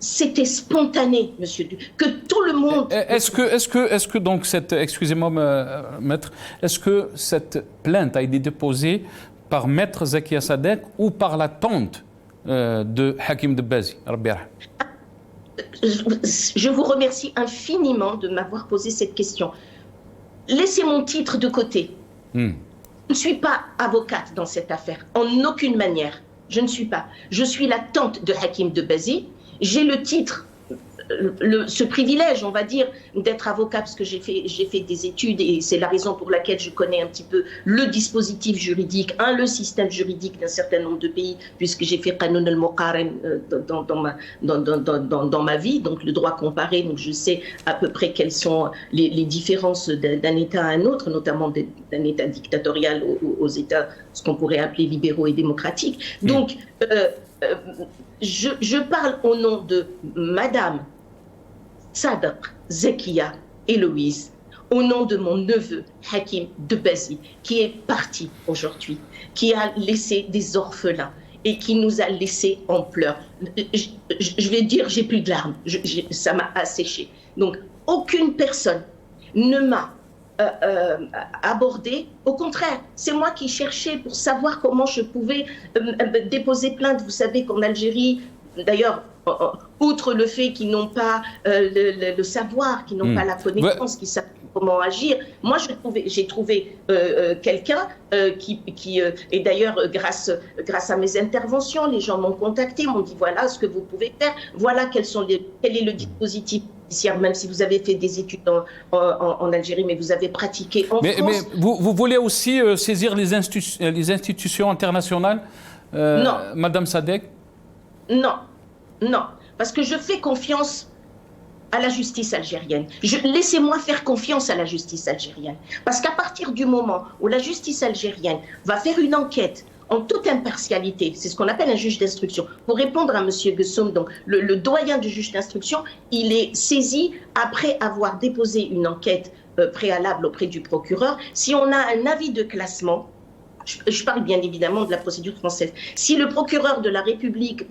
[SPEAKER 4] c'était spontané, monsieur, que tout le monde...
[SPEAKER 1] Est-ce que donc cette... Excusez-moi, maître. Est-ce que cette plainte a été déposée par maître Zakia Sadek ou par la tante de Hakim Dabazi?
[SPEAKER 4] Je vous remercie infiniment de m'avoir posé cette question. Laissez mon titre de côté. Je ne suis pas avocate dans cette affaire, en aucune manière. Je ne suis pas. Je suis la tante de Hakim Dabazi. J'ai le titre, ce privilège, on va dire, d'être avocat, parce que j'ai fait des études et c'est la raison pour laquelle je connais un petit peu le dispositif juridique, le système juridique d'un certain nombre de pays, puisque j'ai fait Qanun al-Muqaren dans ma vie, donc le droit comparé, donc je sais à peu près quelles sont les différences d'un État à un autre, notamment d'un État dictatorial aux États, ce qu'on pourrait appeler libéraux et démocratiques. Donc, je parle au nom de Madame Sadek Zakia Héloïse, au nom de mon neveu Hakim Dabazi, qui est parti aujourd'hui, qui a laissé des orphelins et qui nous a laissés en pleurs. Je vais dire, j'ai plus de larmes, ça m'a asséché. Donc, aucune personne ne m'a abordé. Au contraire, c'est moi qui cherchais pour savoir comment je pouvais déposer plainte. Vous savez qu'en Algérie, d'ailleurs, outre le fait qu'ils n'ont pas le savoir, qu'ils n'ont pas la connaissance, qu'ils savent comment agir, moi j'ai trouvé quelqu'un qui et d'ailleurs grâce à mes interventions, les gens m'ont contacté, m'ont dit voilà ce que vous pouvez faire, voilà quel est le dispositif. Même si vous avez fait des études en Algérie, mais vous avez pratiqué en France.
[SPEAKER 1] Mais vous voulez aussi saisir les institutions internationales,
[SPEAKER 4] non.
[SPEAKER 1] Madame Sadek?
[SPEAKER 4] Non, parce que je fais confiance à la justice algérienne. Laissez-moi faire confiance à la justice algérienne. Parce qu'à partir du moment où la justice algérienne va faire une enquête en toute impartialité, c'est ce qu'on appelle un juge d'instruction. Pour répondre à M. Gessoum, donc le doyen du juge d'instruction, il est saisi après avoir déposé une enquête préalable auprès du procureur. Si on a un avis de classement, je parle bien évidemment de la procédure française. Si le procureur de la République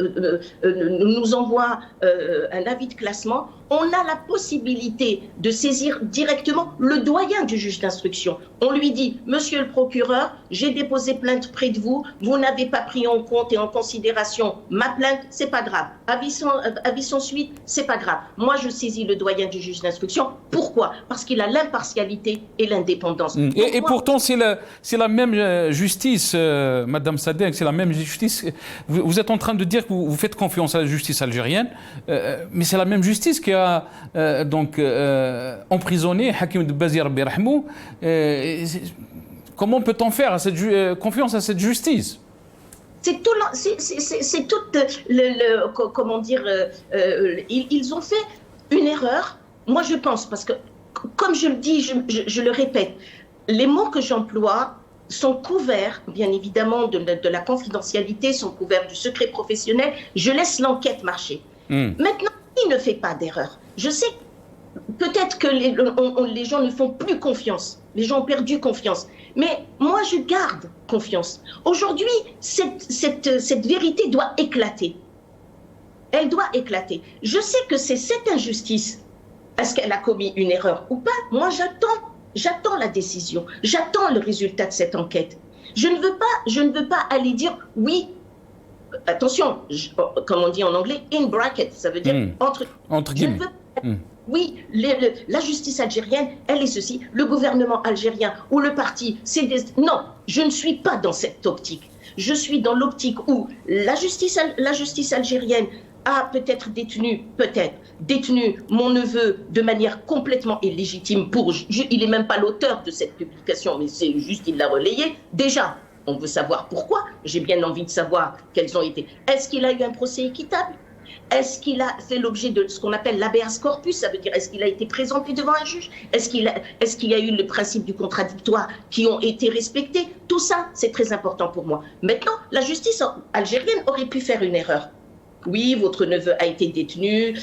[SPEAKER 4] nous envoie un avis de classement, on a la possibilité de saisir directement le doyen du juge d'instruction. On lui dit « Monsieur le procureur, j'ai déposé plainte près de vous, vous n'avez pas pris en compte et en considération ma plainte, c'est pas grave. Avis sans suite, c'est pas grave. Moi, je saisis le doyen du juge d'instruction. Pourquoi? Parce qu'il a l'impartialité et l'indépendance.
[SPEAKER 1] Et pourtant, c'est la même justice, Madame Sadek, c'est la même justice. Vous êtes en train de dire que vous faites confiance à la justice algérienne, mais c'est la même justice qui a emprisonné Hakim Dabazi Rabbi Rahmou. Comment peut-on faire confiance à cette justice?
[SPEAKER 4] C'est tout comment dire, ils ont fait une erreur. Moi, je pense, parce que, comme je le dis, je le répète, les mots que j'emploie sont couverts, bien évidemment, de la confidentialité, sont couverts du secret professionnel. Je laisse l'enquête marcher. Maintenant, il ne fait pas d'erreur. Je sais peut-être que les gens ne font plus confiance. Les gens ont perdu confiance. Mais moi, je garde confiance. Aujourd'hui, cette vérité doit éclater. Elle doit éclater. Je sais que c'est cette injustice. Est-ce qu'elle a commis une erreur ou pas? Moi, j'attends la décision. J'attends le résultat de cette enquête. Je ne veux pas aller dire oui. Attention, comme on dit en anglais, in bracket, ça veut dire entre guillemets. Oui, la justice algérienne, elle est ceci, le gouvernement algérien ou le parti, c'est des... Non, je ne suis pas dans cette optique. Je suis dans l'optique où la justice algérienne a peut-être détenu mon neveu de manière complètement illégitime. Il n'est même pas l'auteur de cette publication, mais c'est juste, il l'a relayé. Déjà, On veut savoir pourquoi. J'ai bien envie de savoir quels ont été. Est-ce qu'il a eu un procès équitable? Est-ce qu'il a fait l'objet de ce qu'on appelle l'habeas corpus? Ça veut dire, est-ce qu'il a été présenté devant un juge? Est-ce qu'il y a eu le principe du contradictoire qui ont été respectés? Tout ça, c'est très important pour moi. Maintenant, la justice algérienne aurait pu faire une erreur. Oui, votre neveu a été détenu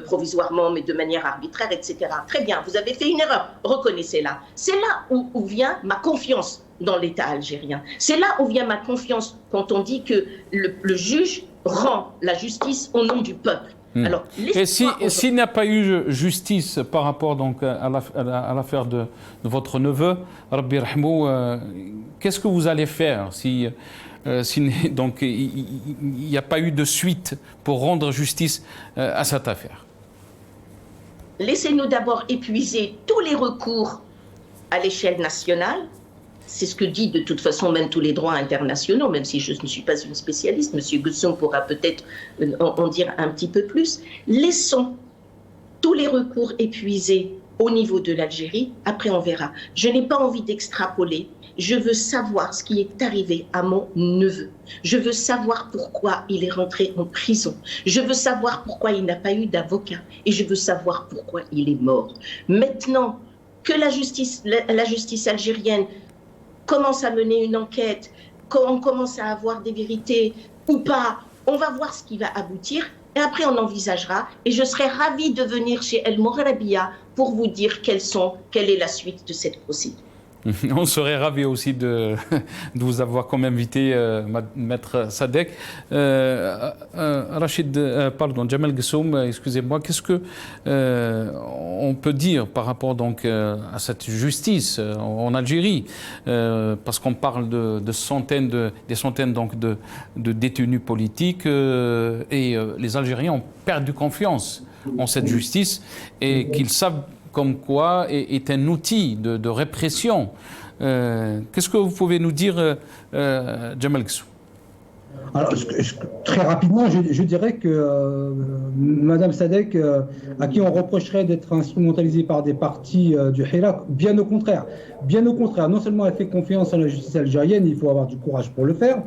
[SPEAKER 4] provisoirement, mais de manière arbitraire, etc. Très bien, vous avez fait une erreur, reconnaissez-la. C'est là où vient ma confiance dans l'État algérien. C'est là où vient ma confiance quand on dit que le juge rend la justice au nom du peuple. Alors,
[SPEAKER 1] et s'il n'y a pas eu justice par rapport donc à l'affaire de votre neveu, Rabbi Rahmou, qu'est-ce que vous allez faire si donc il n'y a pas eu de suite pour rendre justice à cette affaire?
[SPEAKER 4] Laissez-nous d'abord épuiser tous les recours à l'échelle nationale. C'est ce que dit de toute façon même tous les droits internationaux, même si je ne suis pas une spécialiste. Monsieur Gusson pourra peut-être en dire un petit peu plus. Laissons tous les recours épuisés au niveau de l'Algérie. Après, on verra. Je n'ai pas envie d'extrapoler. Je veux savoir ce qui est arrivé à mon neveu. Je veux savoir pourquoi il est rentré en prison. Je veux savoir pourquoi il n'a pas eu d'avocat. Et je veux savoir pourquoi il est mort. Maintenant que la justice algérienne commence à mener une enquête, on commence à avoir des vérités ou pas, on va voir ce qui va aboutir et après on envisagera. Et je serai ravie de venir chez El Moghrabiya pour vous dire quelle est la suite de cette procédure.
[SPEAKER 1] On serait ravis aussi de vous avoir comme invité, Maître Sadek. Djemal Guessoum, excusez-moi, qu'est-ce que on peut dire par rapport donc à cette justice en Algérie, parce qu'on parle des centaines donc de détenus politiques et les Algériens ont perdu confiance en cette justice et qu'ils savent comme quoi est un outil de répression. Qu'est-ce que vous pouvez nous dire, Djemal Guessoum?
[SPEAKER 3] Alors, très rapidement, je dirais que Madame Sadek, à qui on reprocherait d'être instrumentalisée par des partis du Hirak, bien au contraire, non seulement elle fait confiance en la justice algérienne, il faut avoir du courage pour le faire,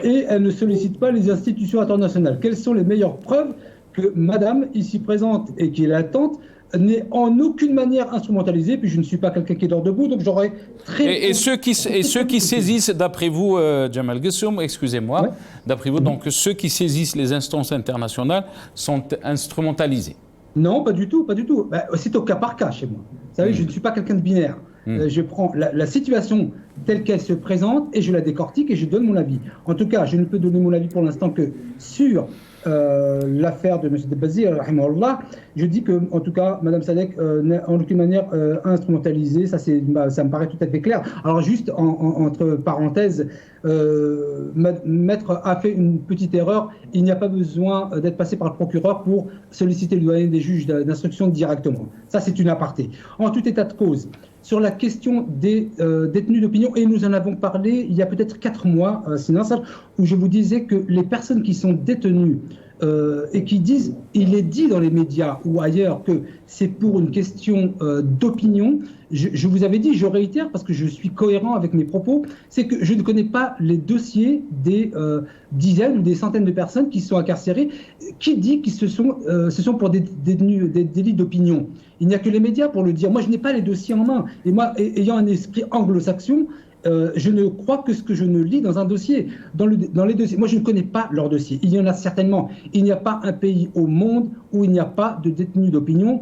[SPEAKER 3] et elle ne sollicite pas les institutions internationales. Quelles sont les meilleures preuves que Madame, ici présente et qui est latente, n'est en aucune manière instrumentalisé, puis je ne suis pas quelqu'un qui dort debout, donc j'aurais
[SPEAKER 1] Et ceux qui saisissent, d'après vous, Djemal Guessoum, excusez-moi, ouais. D'après vous, donc ceux qui saisissent les instances internationales sont instrumentalisés?
[SPEAKER 3] Non, pas du tout, pas du tout. Ben, c'est au cas par cas chez moi. Vous savez, je ne suis pas quelqu'un de binaire. Je prends la situation telle qu'elle se présente et je la décortique et je donne mon avis. En tout cas, je ne peux donner mon avis pour l'instant que sur l'affaire de M. Debazir, je dis que, en tout cas, Mme Sadek n'est en aucune manière instrumentalisée, ça me paraît tout à fait clair. Alors juste, entre parenthèses, Maître a fait une petite erreur, il n'y a pas besoin d'être passé par le procureur pour solliciter le doyen des juges d'instruction directement. Ça, c'est une aparté. En tout état de cause, sur la question des détenus d'opinion, et nous en avons parlé il y a peut-être 4 mois, où je vous disais que les personnes qui sont détenues et qui disent, il est dit dans les médias ou ailleurs que c'est pour une question d'opinion, je vous avais dit, je réitère parce que je suis cohérent avec mes propos, c'est que je ne connais pas les dossiers des dizaines ou des centaines de personnes qui sont incarcérées, qui dit que ce sont pour des délits d'opinion. Il n'y a que les médias pour le dire. Moi, je n'ai pas les dossiers en main. Et moi, ayant un esprit anglo-saxon, je ne crois que ce que je ne lis dans un dossier. Dans les dossiers, moi, je ne connais pas leurs dossiers. Il y en a certainement. Il n'y a pas un pays au monde où il n'y a pas de détenus d'opinion,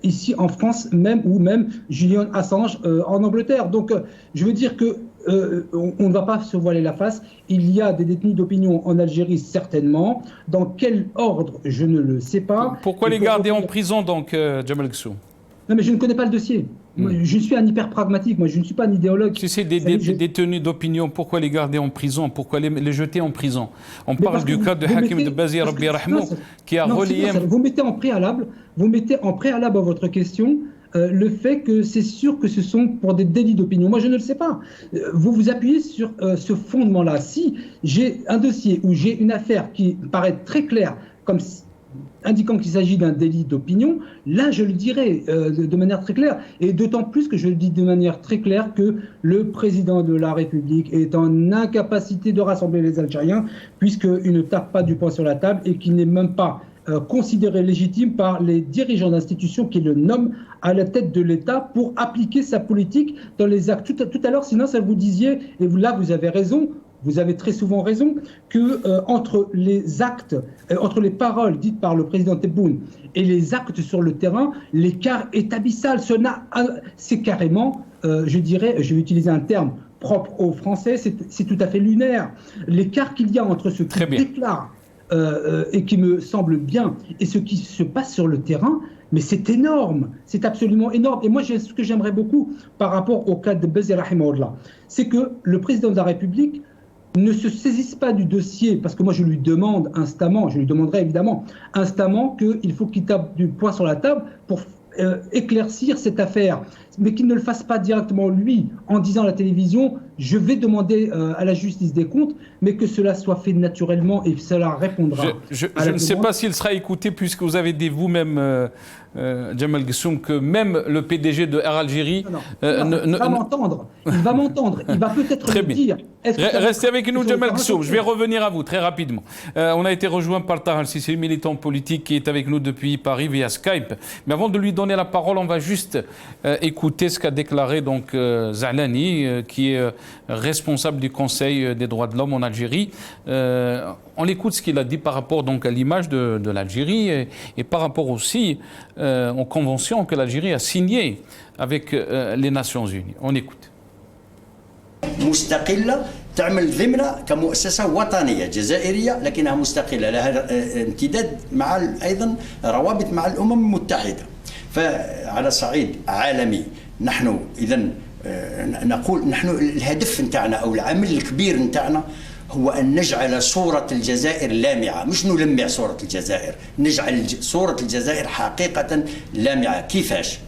[SPEAKER 3] ici en France même, ou même Julian Assange en Angleterre. Donc, je veux dire que on ne va pas se voiler la face. Il y a des détenus d'opinion en Algérie, certainement. Dans quel ordre, je ne le sais pas.
[SPEAKER 1] Pourquoi les garder en prison, donc, Djemal Guessoum?
[SPEAKER 3] Non, mais je ne connais pas le dossier. Moi, je suis un hyper pragmatique, moi je ne suis pas un idéologue.
[SPEAKER 1] Si c'est des détenus d'opinion, pourquoi les garder en prison? Pourquoi les jeter en prison? On parle du cas de Hakim Debazir Rabbi Rahmou qui a relié...
[SPEAKER 3] Vous mettez en préalable à votre question le fait que c'est sûr que ce sont pour des délits d'opinion. Moi je ne le sais pas. Vous vous appuyez sur ce fondement-là. Si j'ai un dossier où j'ai une affaire qui paraît très claire, comme indiquant qu'il s'agit d'un délit d'opinion, là je le dirais de manière très claire, et d'autant plus que je le dis de manière très claire que le président de la République est en incapacité de rassembler les Algériens, puisqu'il ne tape pas du poing sur la table et qu'il n'est même pas considéré légitime par les dirigeants d'institutions qui le nomment à la tête de l'État pour appliquer sa politique dans les actes. Tout à l'heure, sinon, ça vous disiez, et là vous avez raison, vous avez très souvent raison, que entre les actes, entre les paroles dites par le président Tebboune et les actes sur le terrain, l'écart est abyssal. C'est carrément, je dirais, je vais utiliser un terme propre aux Français, c'est tout à fait lunaire. L'écart qu'il y a entre ce qu'il déclare et qui me semble bien, et ce qui se passe sur le terrain, mais c'est énorme, c'est absolument énorme. Et moi, ce que j'aimerais beaucoup par rapport au cas de Bézir Rahimahullah, c'est que le président de la République ne se saisisse pas du dossier, parce que moi je lui demande instamment, je lui demanderai évidemment instamment qu'il faut qu'il tape du poing sur la table pour éclaircir cette affaire, mais qu'il ne le fasse pas directement lui en disant à la télévision je vais demander à la justice des comptes, mais que cela soit fait naturellement et cela répondra.
[SPEAKER 1] Je ne sais pas s'il sera écouté, puisque vous avez dit vous-même, Djemal Guessoum, que même le PDG de Air Algérie...
[SPEAKER 3] il va m'entendre, il va peut-être
[SPEAKER 1] très
[SPEAKER 3] le
[SPEAKER 1] bien.
[SPEAKER 3] dire.
[SPEAKER 1] Restez avec nous, Djemal Guessoum, je vais revenir à vous très rapidement. On a été rejoint par Tahar El-Sissili, militant politique qui est avec nous depuis Paris via Skype. Mais avant de lui donner la parole, on va juste écouter ce qu'a déclaré donc Za'lani, qui est responsable du Conseil des droits de l'homme en Algérie. On écoute ce qu'il a dit par rapport donc à l'image de l'Algérie et par rapport aussi aux conventions que l'Algérie a signées avec les Nations Unies. On écoute.
[SPEAKER 7] مستقلة تعمل ضمن كمؤسسة وطنية جزائرية لكنها مستقلة لها امتداد مع أيضا روابط مع الأمم المتحدة. فعلى صعيد عالمي نحن إذن نقول نحن الهدف نتاعنا أو العمل الكبير نتاعنا هو أن نجعل صورة الجزائر لامعة، مش نلمع صورة الجزائر، نجعل صورة الجزائر حقيقة لامعة. كيفاش؟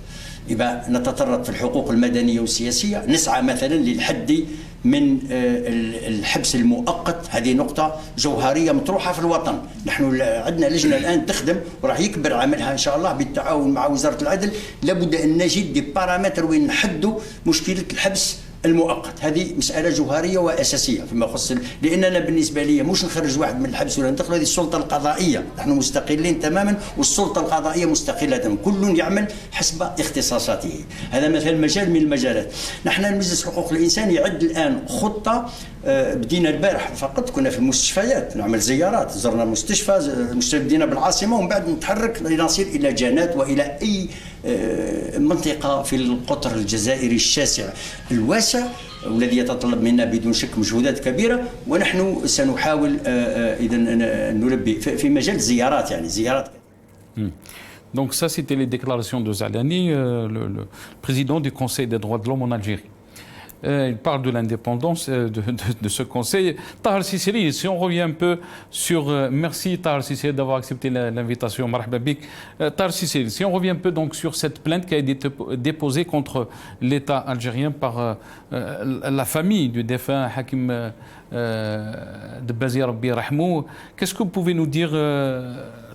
[SPEAKER 7] يبقى نتطرق في الحقوق المدنية والسياسية، نسعى مثلا للحد من الحبس المؤقت، هذه نقطة جوهرية مطروحة في الوطن. نحن عندنا لجنة الآن تخدم وراح يكبر عملها إن شاء الله بالتعاون مع وزارة العدل. لابد أن نجد دي بارامتر وين نحدوا مشكلة الحبس المؤقت. هذه مسألة جوهرية وأساسية فيما يخص، لأننا بالنسبة لي مش نخرج واحد من الحبس ولا ندخل، هذه السلطة القضائية، نحن مستقلين تماما والسلطة القضائية مستقلة تماما، كل يعمل حسب اختصاصاته. هذا مثلا مجال من المجالات. نحن المجلس حقوق الإنسان يعد الآن خطة، بدينا البارح فقط كنا في المستشفيات نعمل زيارات، زرنا مستشفى بدينا بالعاصمة ومن بعد نتحرك لنصل إلى جانات وإلى أي منطقة في القطر الجزائري الشاسع الواسع والذي يتطلب منا بدون شك مجهودات كبيرة، ونحن سنحاول إذا نلبي في مجال الزيارات، يعني زيارات.
[SPEAKER 1] Donc ça, c'était les déclarations de Za'lani, le président du Conseil des droits de l'homme en Algérie. Il parle de l'indépendance de ce conseil. Tahar El-Sissili, si on revient un peu sur... merci Tahar El-Sissili d'avoir accepté l'invitation. Marhaba bik. Tahar El-Sissili, si on revient un peu donc sur cette plainte qui a été déposée contre l'État algérien par la famille du défunt Hakim de Bézir Rabbi Rahmou, qu'est-ce que vous pouvez nous dire,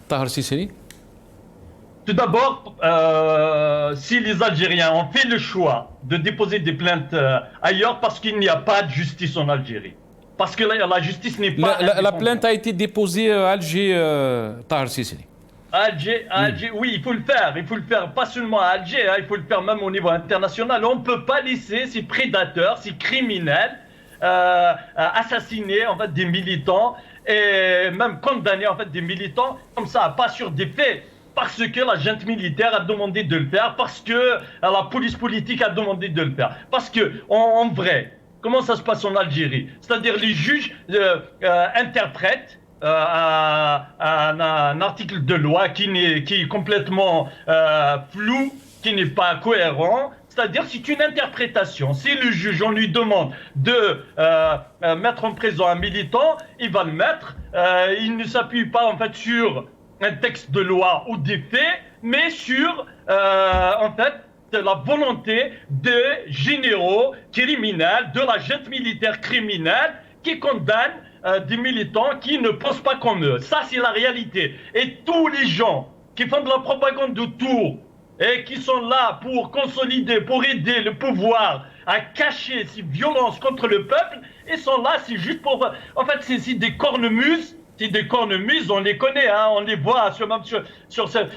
[SPEAKER 1] Tahar El-Sissili?
[SPEAKER 8] Tout d'abord, si les Algériens ont fait le choix de déposer des plaintes ailleurs parce qu'il n'y a pas de justice en Algérie, parce que la justice n'est pas...
[SPEAKER 1] La plainte a été déposée à Alger, Tahar El-Sissili.
[SPEAKER 8] Alger, oui, il faut le faire, pas seulement à Alger, il faut le faire même au niveau international. On ne peut pas laisser ces prédateurs, ces criminels assassiner en fait des militants et même condamner en fait des militants comme ça, pas sur des faits. Parce que la junte militaire a demandé de le faire, parce que la police politique a demandé de le faire. Parce que, en vrai, comment ça se passe en Algérie? C'est-à-dire les juges interprètent un article de loi qui est complètement flou, qui n'est pas cohérent. C'est-à-dire c'est une interprétation. Si le juge, on lui demande de mettre en prison un militant, il va le mettre. Il ne s'appuie pas en fait sur un texte de loi ou des faits, mais sur en fait la volonté des généraux criminels, de la junte militaire criminelle qui condamne des militants qui ne pensent pas comme eux. Ça, c'est la réalité. Et tous les gens qui font de la propagande autour et qui sont là pour consolider, pour aider le pouvoir à cacher ces violences contre le peuple, ils sont là, c'est juste pour... En fait, c'est des cornemuses. C'est des cornemuses, on les connaît, hein, on les voit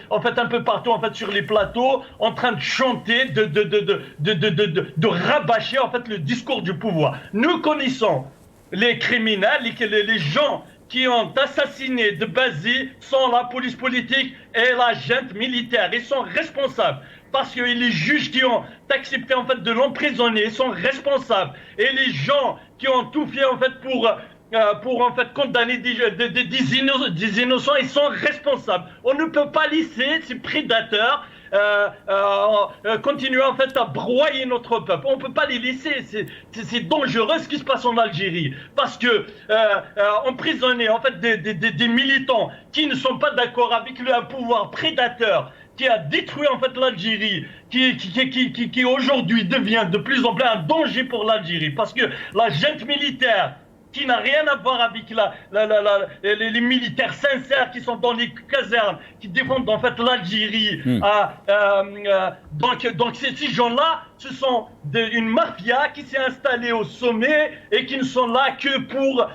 [SPEAKER 8] en fait, un peu partout, en fait, sur les plateaux, en train de chanter, de rabâcher, en fait, le discours du pouvoir. Nous connaissons les criminels, les gens qui ont assassiné de Bazi sont la police politique et la junte militaire. Ils sont responsables. Parce que les juges qui ont accepté, en fait, de l'emprisonner sont responsables. Et les gens qui ont tout fait, en fait, pour en fait condamner des innocents, ils sont responsables. On ne peut pas laisser ces prédateurs continuer en fait à broyer notre peuple. On ne peut pas les laisser. C'est dangereux ce qui se passe en Algérie, parce que emprisonner en fait des militants qui ne sont pas d'accord avec le pouvoir prédateur qui a détruit en fait l'Algérie, qui aujourd'hui devient de plus en plus un danger pour l'Algérie, parce que la junte militaire qui n'a rien à voir avec les militaires sincères qui sont dans les casernes, qui défendent en fait l'Algérie. Donc ces gens-là, ce sont une mafia qui s'est installée au sommet et qui ne sont là que pour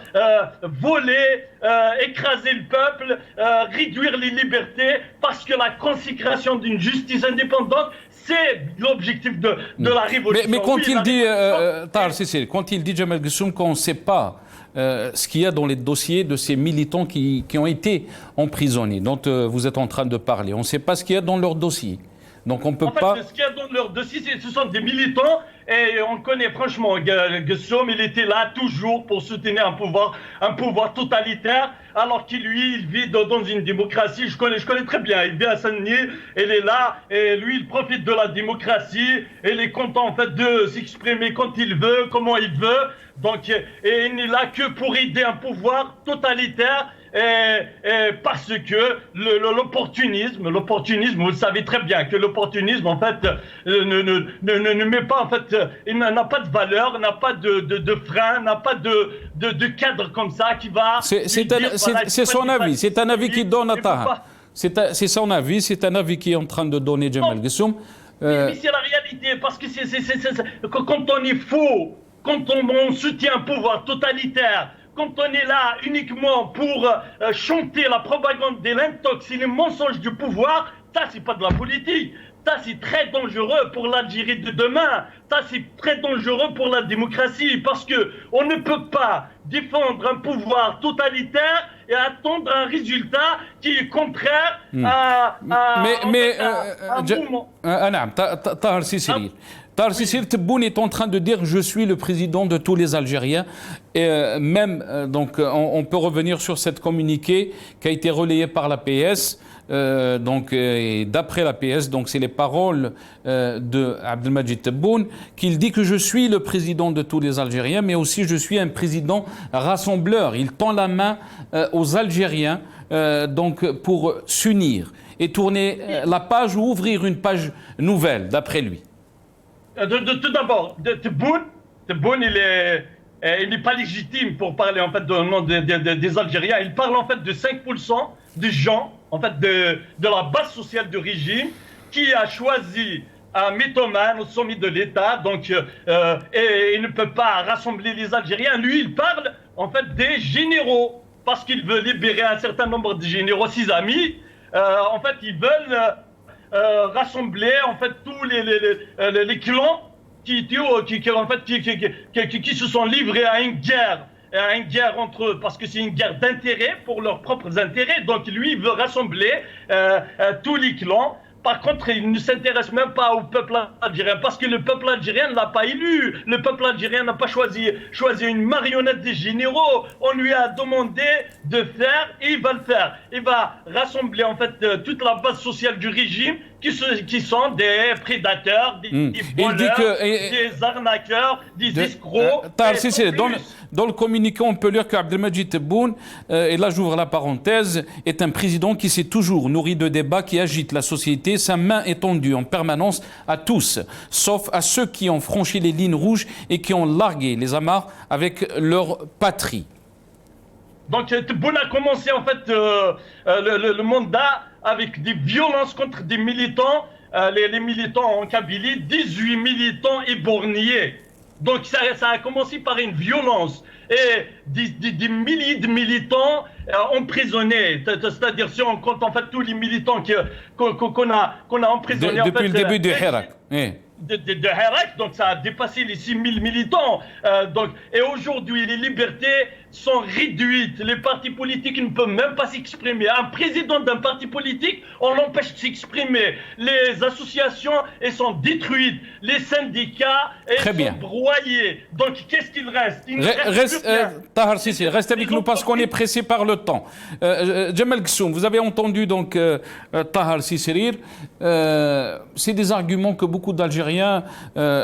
[SPEAKER 8] voler, écraser le peuple, réduire les libertés, parce que la consécration d'une justice indépendante, c'est l'objectif de la révolution.
[SPEAKER 1] Mais quand il dit, Tahar Cissé, quand il dit, Djemal Guessoum, qu'on ne sait pas ce qu'il y a dans les dossiers de ces militants qui ont été emprisonnés, dont vous êtes en train de parler, on ne sait pas ce qu'il y a dans leur dossier. Donc on peut pas...
[SPEAKER 8] Ce qu'il y a dans leur dossier, ce sont des militants, et on connaît franchement Guessoum, il était là toujours pour soutenir un pouvoir totalitaire, alors qu'il il vit dans une démocratie. Je connais très bien. Il vit à Saint-Denis, il est là, et lui il profite de la démocratie, et il est content en fait de s'exprimer quand il veut, comment il veut. Donc, et il n'est là que pour aider un pouvoir totalitaire. Parce que l'opportunisme, vous savez très bien que l'opportunisme en fait ne met pas en fait, il n'a pas de valeur, n'a pas de frein, n'a pas de cadre comme ça qui va.
[SPEAKER 1] C'est son avis, c'est un avis qui donne à Tahar. C'est son avis, c'est un avis qui est en train de donner Djemal Guessoum.
[SPEAKER 8] Mais c'est la réalité, parce que quand on est faux, quand on soutient un pouvoir totalitaire, quand on est là uniquement pour chanter la propagande de l'intox et les mensonges du pouvoir, ça c'est pas de la politique. Ça c'est très dangereux pour l'Algérie de demain. Ça c'est très dangereux pour la démocratie, parce que on ne peut pas défendre un pouvoir totalitaire et attendre un résultat qui est contraire à un mouvement.
[SPEAKER 1] Tahar Cissé. Tahar Cissé Tebboune est en train de dire « Je suis le président de tous les Algériens ». Et même, donc, on peut revenir sur cette communiqué qui a été relayé par l'APS. D'après l'APS, donc c'est les paroles de Abdelmadjid Tebboune, qu'il dit que je suis le président de tous les Algériens, mais aussi je suis un président rassembleur. Il tend la main aux Algériens pour s'unir et tourner la page ou ouvrir une page nouvelle, d'après lui.
[SPEAKER 8] Tout d'abord, Tebboune, il n'est pas légitime pour parler en fait au nom des Algériens. Il parle en fait de 5% des gens, en fait de la base sociale du régime, qui a choisi un mythomane au sommet de l'État. Donc, et il ne peut pas rassembler les Algériens. Lui, il parle en fait des généraux, parce qu'il veut libérer un certain nombre de généraux, ses amis. En fait, ils veulent rassembler en fait tous les clans qui se sont livrés à une guerre entre eux, parce que c'est une guerre d'intérêt pour leurs propres intérêts. Donc lui, il veut rassembler tous les clans. Par contre, il ne s'intéresse même pas au peuple algérien, parce que le peuple algérien ne l'a pas élu. Le peuple algérien n'a pas choisi une marionnette des généraux. On lui a demandé de faire, et il va le faire. Il va rassembler en fait toute la base sociale du régime, qui sont des prédateurs, des voleurs, des arnaqueurs, des escrocs.
[SPEAKER 1] Dans le communiqué, on peut lire qu'Abdelmadjid Tebboune, et là j'ouvre la parenthèse, est un président qui s'est toujours nourri de débats qui agitent la société. Sa main est tendue en permanence à tous, sauf à ceux qui ont franchi les lignes rouges et qui ont largué les amarres avec leur patrie.
[SPEAKER 8] Donc Tebboune a commencé en fait le mandat avec des violences contre des militants, les militants en Kabylie, 18 militants éborgnés. Donc ça a commencé par une violence et des milliers de militants emprisonnés. C'est-à-dire si on compte en fait tous les militants qu'on a emprisonnés
[SPEAKER 1] depuis le début du Hirak.
[SPEAKER 8] De Hirak, donc ça a dépassé les 6000 militants. Et aujourd'hui, les libertés sont réduites. Les partis politiques ne peuvent même pas s'exprimer. Un président d'un parti politique, on l'empêche de s'exprimer. Les associations, elles sont détruites. Les syndicats, elles sont broyés. Donc, qu'est-ce qu'il reste?
[SPEAKER 1] Tahar Sisiri, reste avec nous parce qu'on est pressé par le temps. Djemal Ghessoum, vous avez entendu donc Tahar Sisiri. C'est des arguments que beaucoup d'Algériens,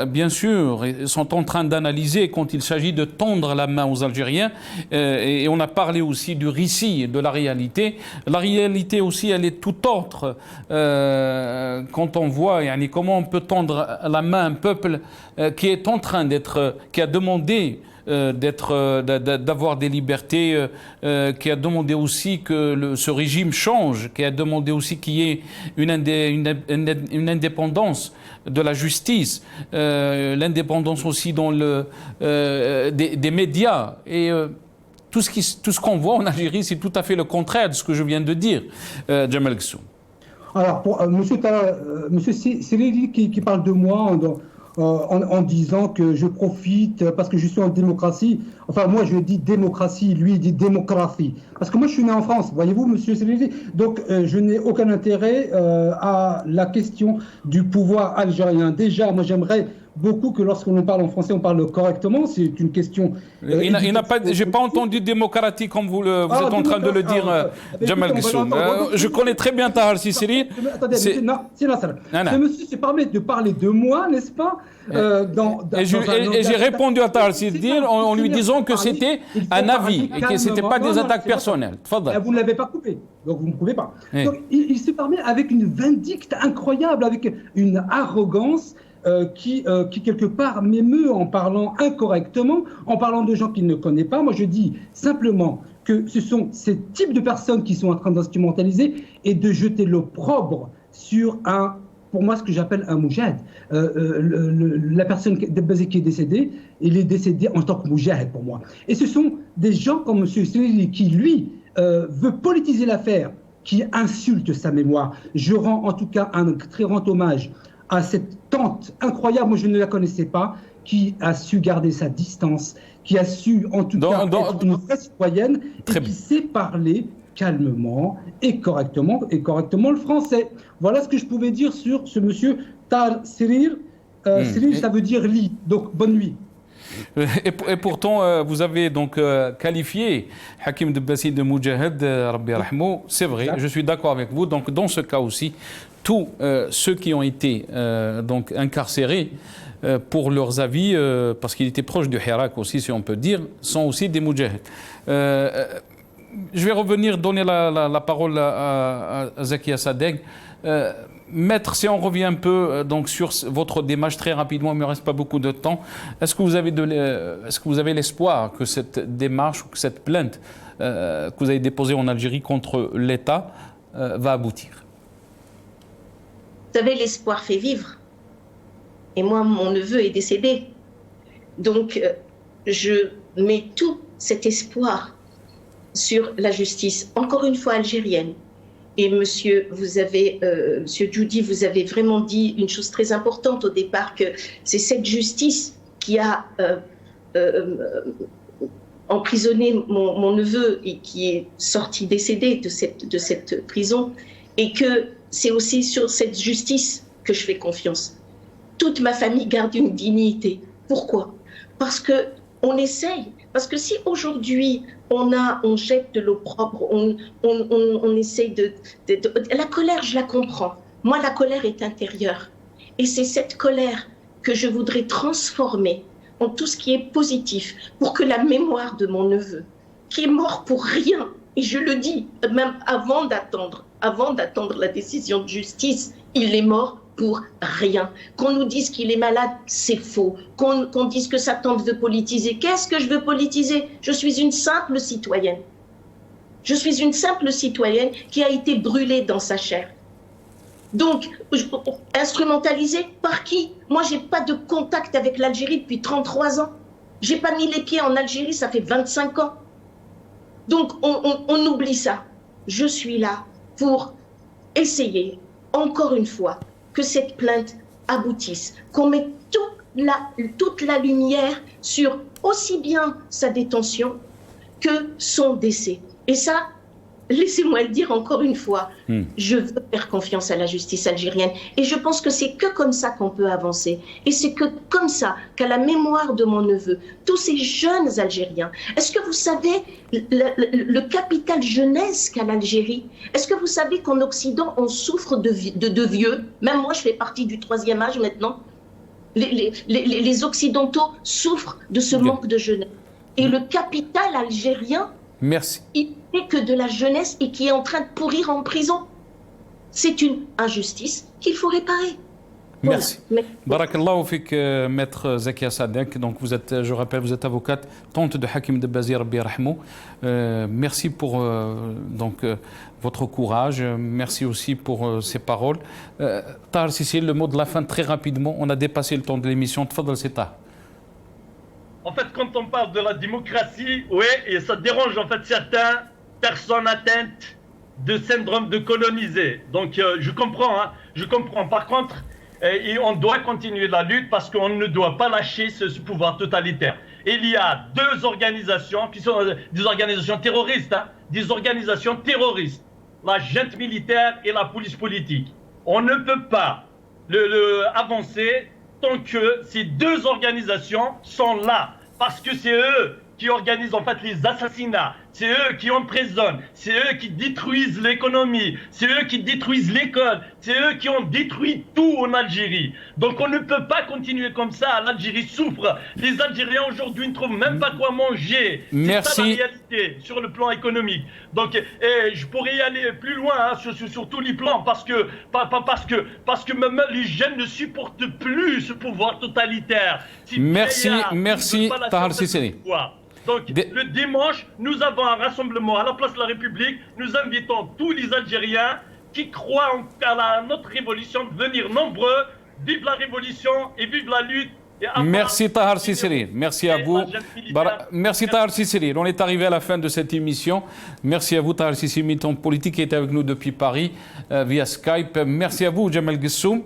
[SPEAKER 1] bien sûr, sont en train d'analyser quand il s'agit de tendre la main aux Algériens. Et on a parlé aussi du récit, de la réalité. La réalité aussi, elle est tout autre. Quand on voit comment on peut tendre la main à un peuple qui est en train d'être, qui a demandé d'avoir des libertés, qui a demandé aussi que ce régime change, qui a demandé aussi qu'il y ait une indépendance de la justice, l'indépendance aussi dans des médias. Et tout ce qu'on voit en Algérie, c'est tout à fait le contraire de ce que je viens de dire, Djemal Ghessoum.
[SPEAKER 3] Alors, pour monsieur Siriri qui parle de moi en disant que je profite parce que je suis en démocratie. Enfin, moi, je dis démocratie, lui, il dit démocratie. Parce que moi, je suis né en France, voyez-vous, monsieur Siriri. Donc, je n'ai aucun intérêt à la question du pouvoir algérien. Déjà, moi, j'aimerais beaucoup que lorsqu'on parle en français, on parle correctement. C'est une question...
[SPEAKER 1] J'ai pas entendu démocratie comme vous êtes en train de le dire, Djemal Ghessoum. Je connais très bien Tahar Sisiri.
[SPEAKER 3] Attendez, ce monsieur se permet de parler de moi, n'est-ce pas
[SPEAKER 1] et j'ai répondu à Tahar Sisiri en lui disant que c'était un avis et que ce n'était pas des attaques personnelles.
[SPEAKER 3] Vous ne l'avez pas coupé, donc vous ne pouvez pas. Donc, il se permet avec une vindicte incroyable, avec une arrogance qui quelque part m'émeut en parlant incorrectement, en parlant de gens qu'il ne connaît pas. Moi, je dis simplement que ce sont ces types de personnes qui sont en train d'instrumentaliser et de jeter l'opprobre sur pour moi, ce que j'appelle un moujahid. La personne qui est décédée, il est décédé en tant que moujahid pour moi. Et ce sont des gens comme M. Siriri qui, lui, veut politiser l'affaire, qui insulte sa mémoire. Je rends en tout cas un très grand hommage à cette tante incroyable, moi je ne la connaissais pas, qui a su garder sa distance, qui a su en tout cas être une vraie citoyenne et qui sait parler calmement et correctement le français. Voilà ce que je pouvais dire sur ce monsieur Tahar Sisiri. Sisiri, ça veut dire lit, donc bonne nuit.
[SPEAKER 1] Et pourtant, vous avez donc qualifié Hakim Debassi de Moujahid, Rabbi Rahmou. C'est vrai, je suis d'accord avec vous. Donc, dans ce cas aussi, tous ceux qui ont été donc incarcérés pour leurs avis, parce qu'ils étaient proches du Hirak aussi, si on peut dire, sont aussi des Moujahid. Je vais revenir donner la parole à Zakia Sadegh. Maître, si on revient un peu donc sur votre démarche très rapidement, il ne me reste pas beaucoup de temps. Est-ce que vous avez l'espoir que cette démarche ou que cette plainte que vous avez déposée en Algérie contre l'État va aboutir?
[SPEAKER 4] Vous savez, l'espoir fait vivre. Et moi, mon neveu est décédé. Donc, je mets tout cet espoir sur la justice, encore une fois algérienne. Et monsieur Djoudi, vous avez vraiment dit une chose très importante au départ, que c'est cette justice qui a emprisonné mon neveu et qui est sorti décédé de cette prison, et que c'est aussi sur cette justice que je fais confiance. Toute ma famille garde une dignité. Pourquoi? Parce qu'on essaye. Parce que si aujourd'hui on jette de l'opprobre, on essaye la colère, je la comprends. Moi, la colère est intérieure. Et c'est cette colère que je voudrais transformer en tout ce qui est positif pour que la mémoire de mon neveu, qui est mort pour rien, et je le dis, même avant d'attendre la décision de justice, il est mort pour rien. Qu'on nous dise qu'il est malade, c'est faux. Qu'on dise que sa tante veut politiser. Qu'est-ce que je veux politiser? Je suis une simple citoyenne. Je suis une simple citoyenne qui a été brûlée dans sa chair. Donc, instrumentalisée par qui? Moi, je n'ai pas de contact avec l'Algérie depuis 33 ans. Je n'ai pas mis les pieds en Algérie, ça fait 25 ans. Donc, on oublie ça. Je suis là pour essayer, encore une fois, que cette plainte aboutisse, qu'on mette toute la lumière sur aussi bien sa détention que son décès. Et ça, laissez-moi le dire encore une fois, je veux faire confiance à la justice algérienne. Et je pense que c'est que comme ça qu'on peut avancer. Et c'est que comme ça qu'à la mémoire de mon neveu, tous ces jeunes Algériens, est-ce que vous savez le capital jeunesse qu'a l'Algérie? Est-ce que vous savez qu'en Occident, on souffre de vieux? Même moi, je fais partie du 3e âge maintenant. Les Occidentaux souffrent de ce manque de jeunesse. Et le capital algérien,
[SPEAKER 1] merci,
[SPEAKER 4] il n'est que de la jeunesse et qui est en train de pourrir en prison. C'est une injustice qu'il faut réparer.
[SPEAKER 1] Merci.
[SPEAKER 4] Voilà.
[SPEAKER 1] Barakallahu fik, maître Zakia Sadek. Donc vous êtes, je rappelle, vous êtes avocate, tante de Hakim Debbazi, Rabbi Yarhamou. Merci pour votre courage. Merci aussi pour ces paroles. Tahar Sissi, le mot de la fin très rapidement. On a dépassé le temps de l'émission. Tfadal, c'est Tahar.
[SPEAKER 8] En fait, quand on parle de la démocratie, oui, et ça dérange en fait certaines personnes atteintes de syndrome de colonisé. Donc je comprends, hein, je comprends. Par contre, et on doit continuer la lutte parce qu'on ne doit pas lâcher ce pouvoir totalitaire. Il y a deux organisations qui sont des organisations terroristes, hein, des organisations terroristes, la junte militaire et la police politique. On ne peut pas avancer tant que ces deux organisations sont là, parce que c'est eux qui organisent en fait les assassinats, c'est eux qui emprisonnent, c'est eux qui détruisent l'économie, c'est eux qui détruisent l'école, c'est eux qui ont détruit tout en Algérie. Donc on ne peut pas continuer comme ça, l'Algérie souffre, les Algériens aujourd'hui ne trouvent même pas quoi manger.
[SPEAKER 1] Merci.
[SPEAKER 8] C'est ça la réalité sur le plan économique. Donc je pourrais y aller plus loin hein, sur tous les plans parce que même les jeunes ne supportent plus ce pouvoir totalitaire.
[SPEAKER 1] Merci Tahar Sissi.
[SPEAKER 8] Donc, le dimanche, nous avons un rassemblement à la place de la République. Nous invitons tous les Algériens qui croient à notre révolution de venir nombreux. Vive la révolution et vive la lutte.
[SPEAKER 1] Merci Tahar Sissi, merci à vous. Merci Tahar Sissi. On est arrivé à la fin de cette émission. Merci à vous Tahar Sissi, militant politique qui est avec nous depuis Paris via Skype. Merci à vous Jamal Gessoum,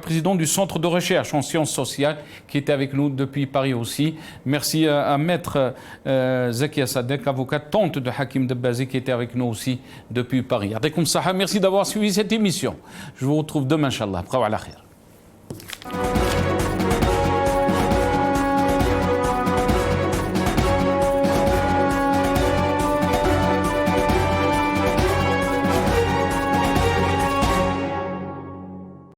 [SPEAKER 1] président du Centre de recherche en sciences sociales qui était avec nous depuis Paris aussi. Merci à maître Zakia Sadek, avocate tante de Hakim Debbazi qui était avec nous aussi depuis Paris. Merci d'avoir suivi cette émission. Je vous retrouve demain, Inch'Allah.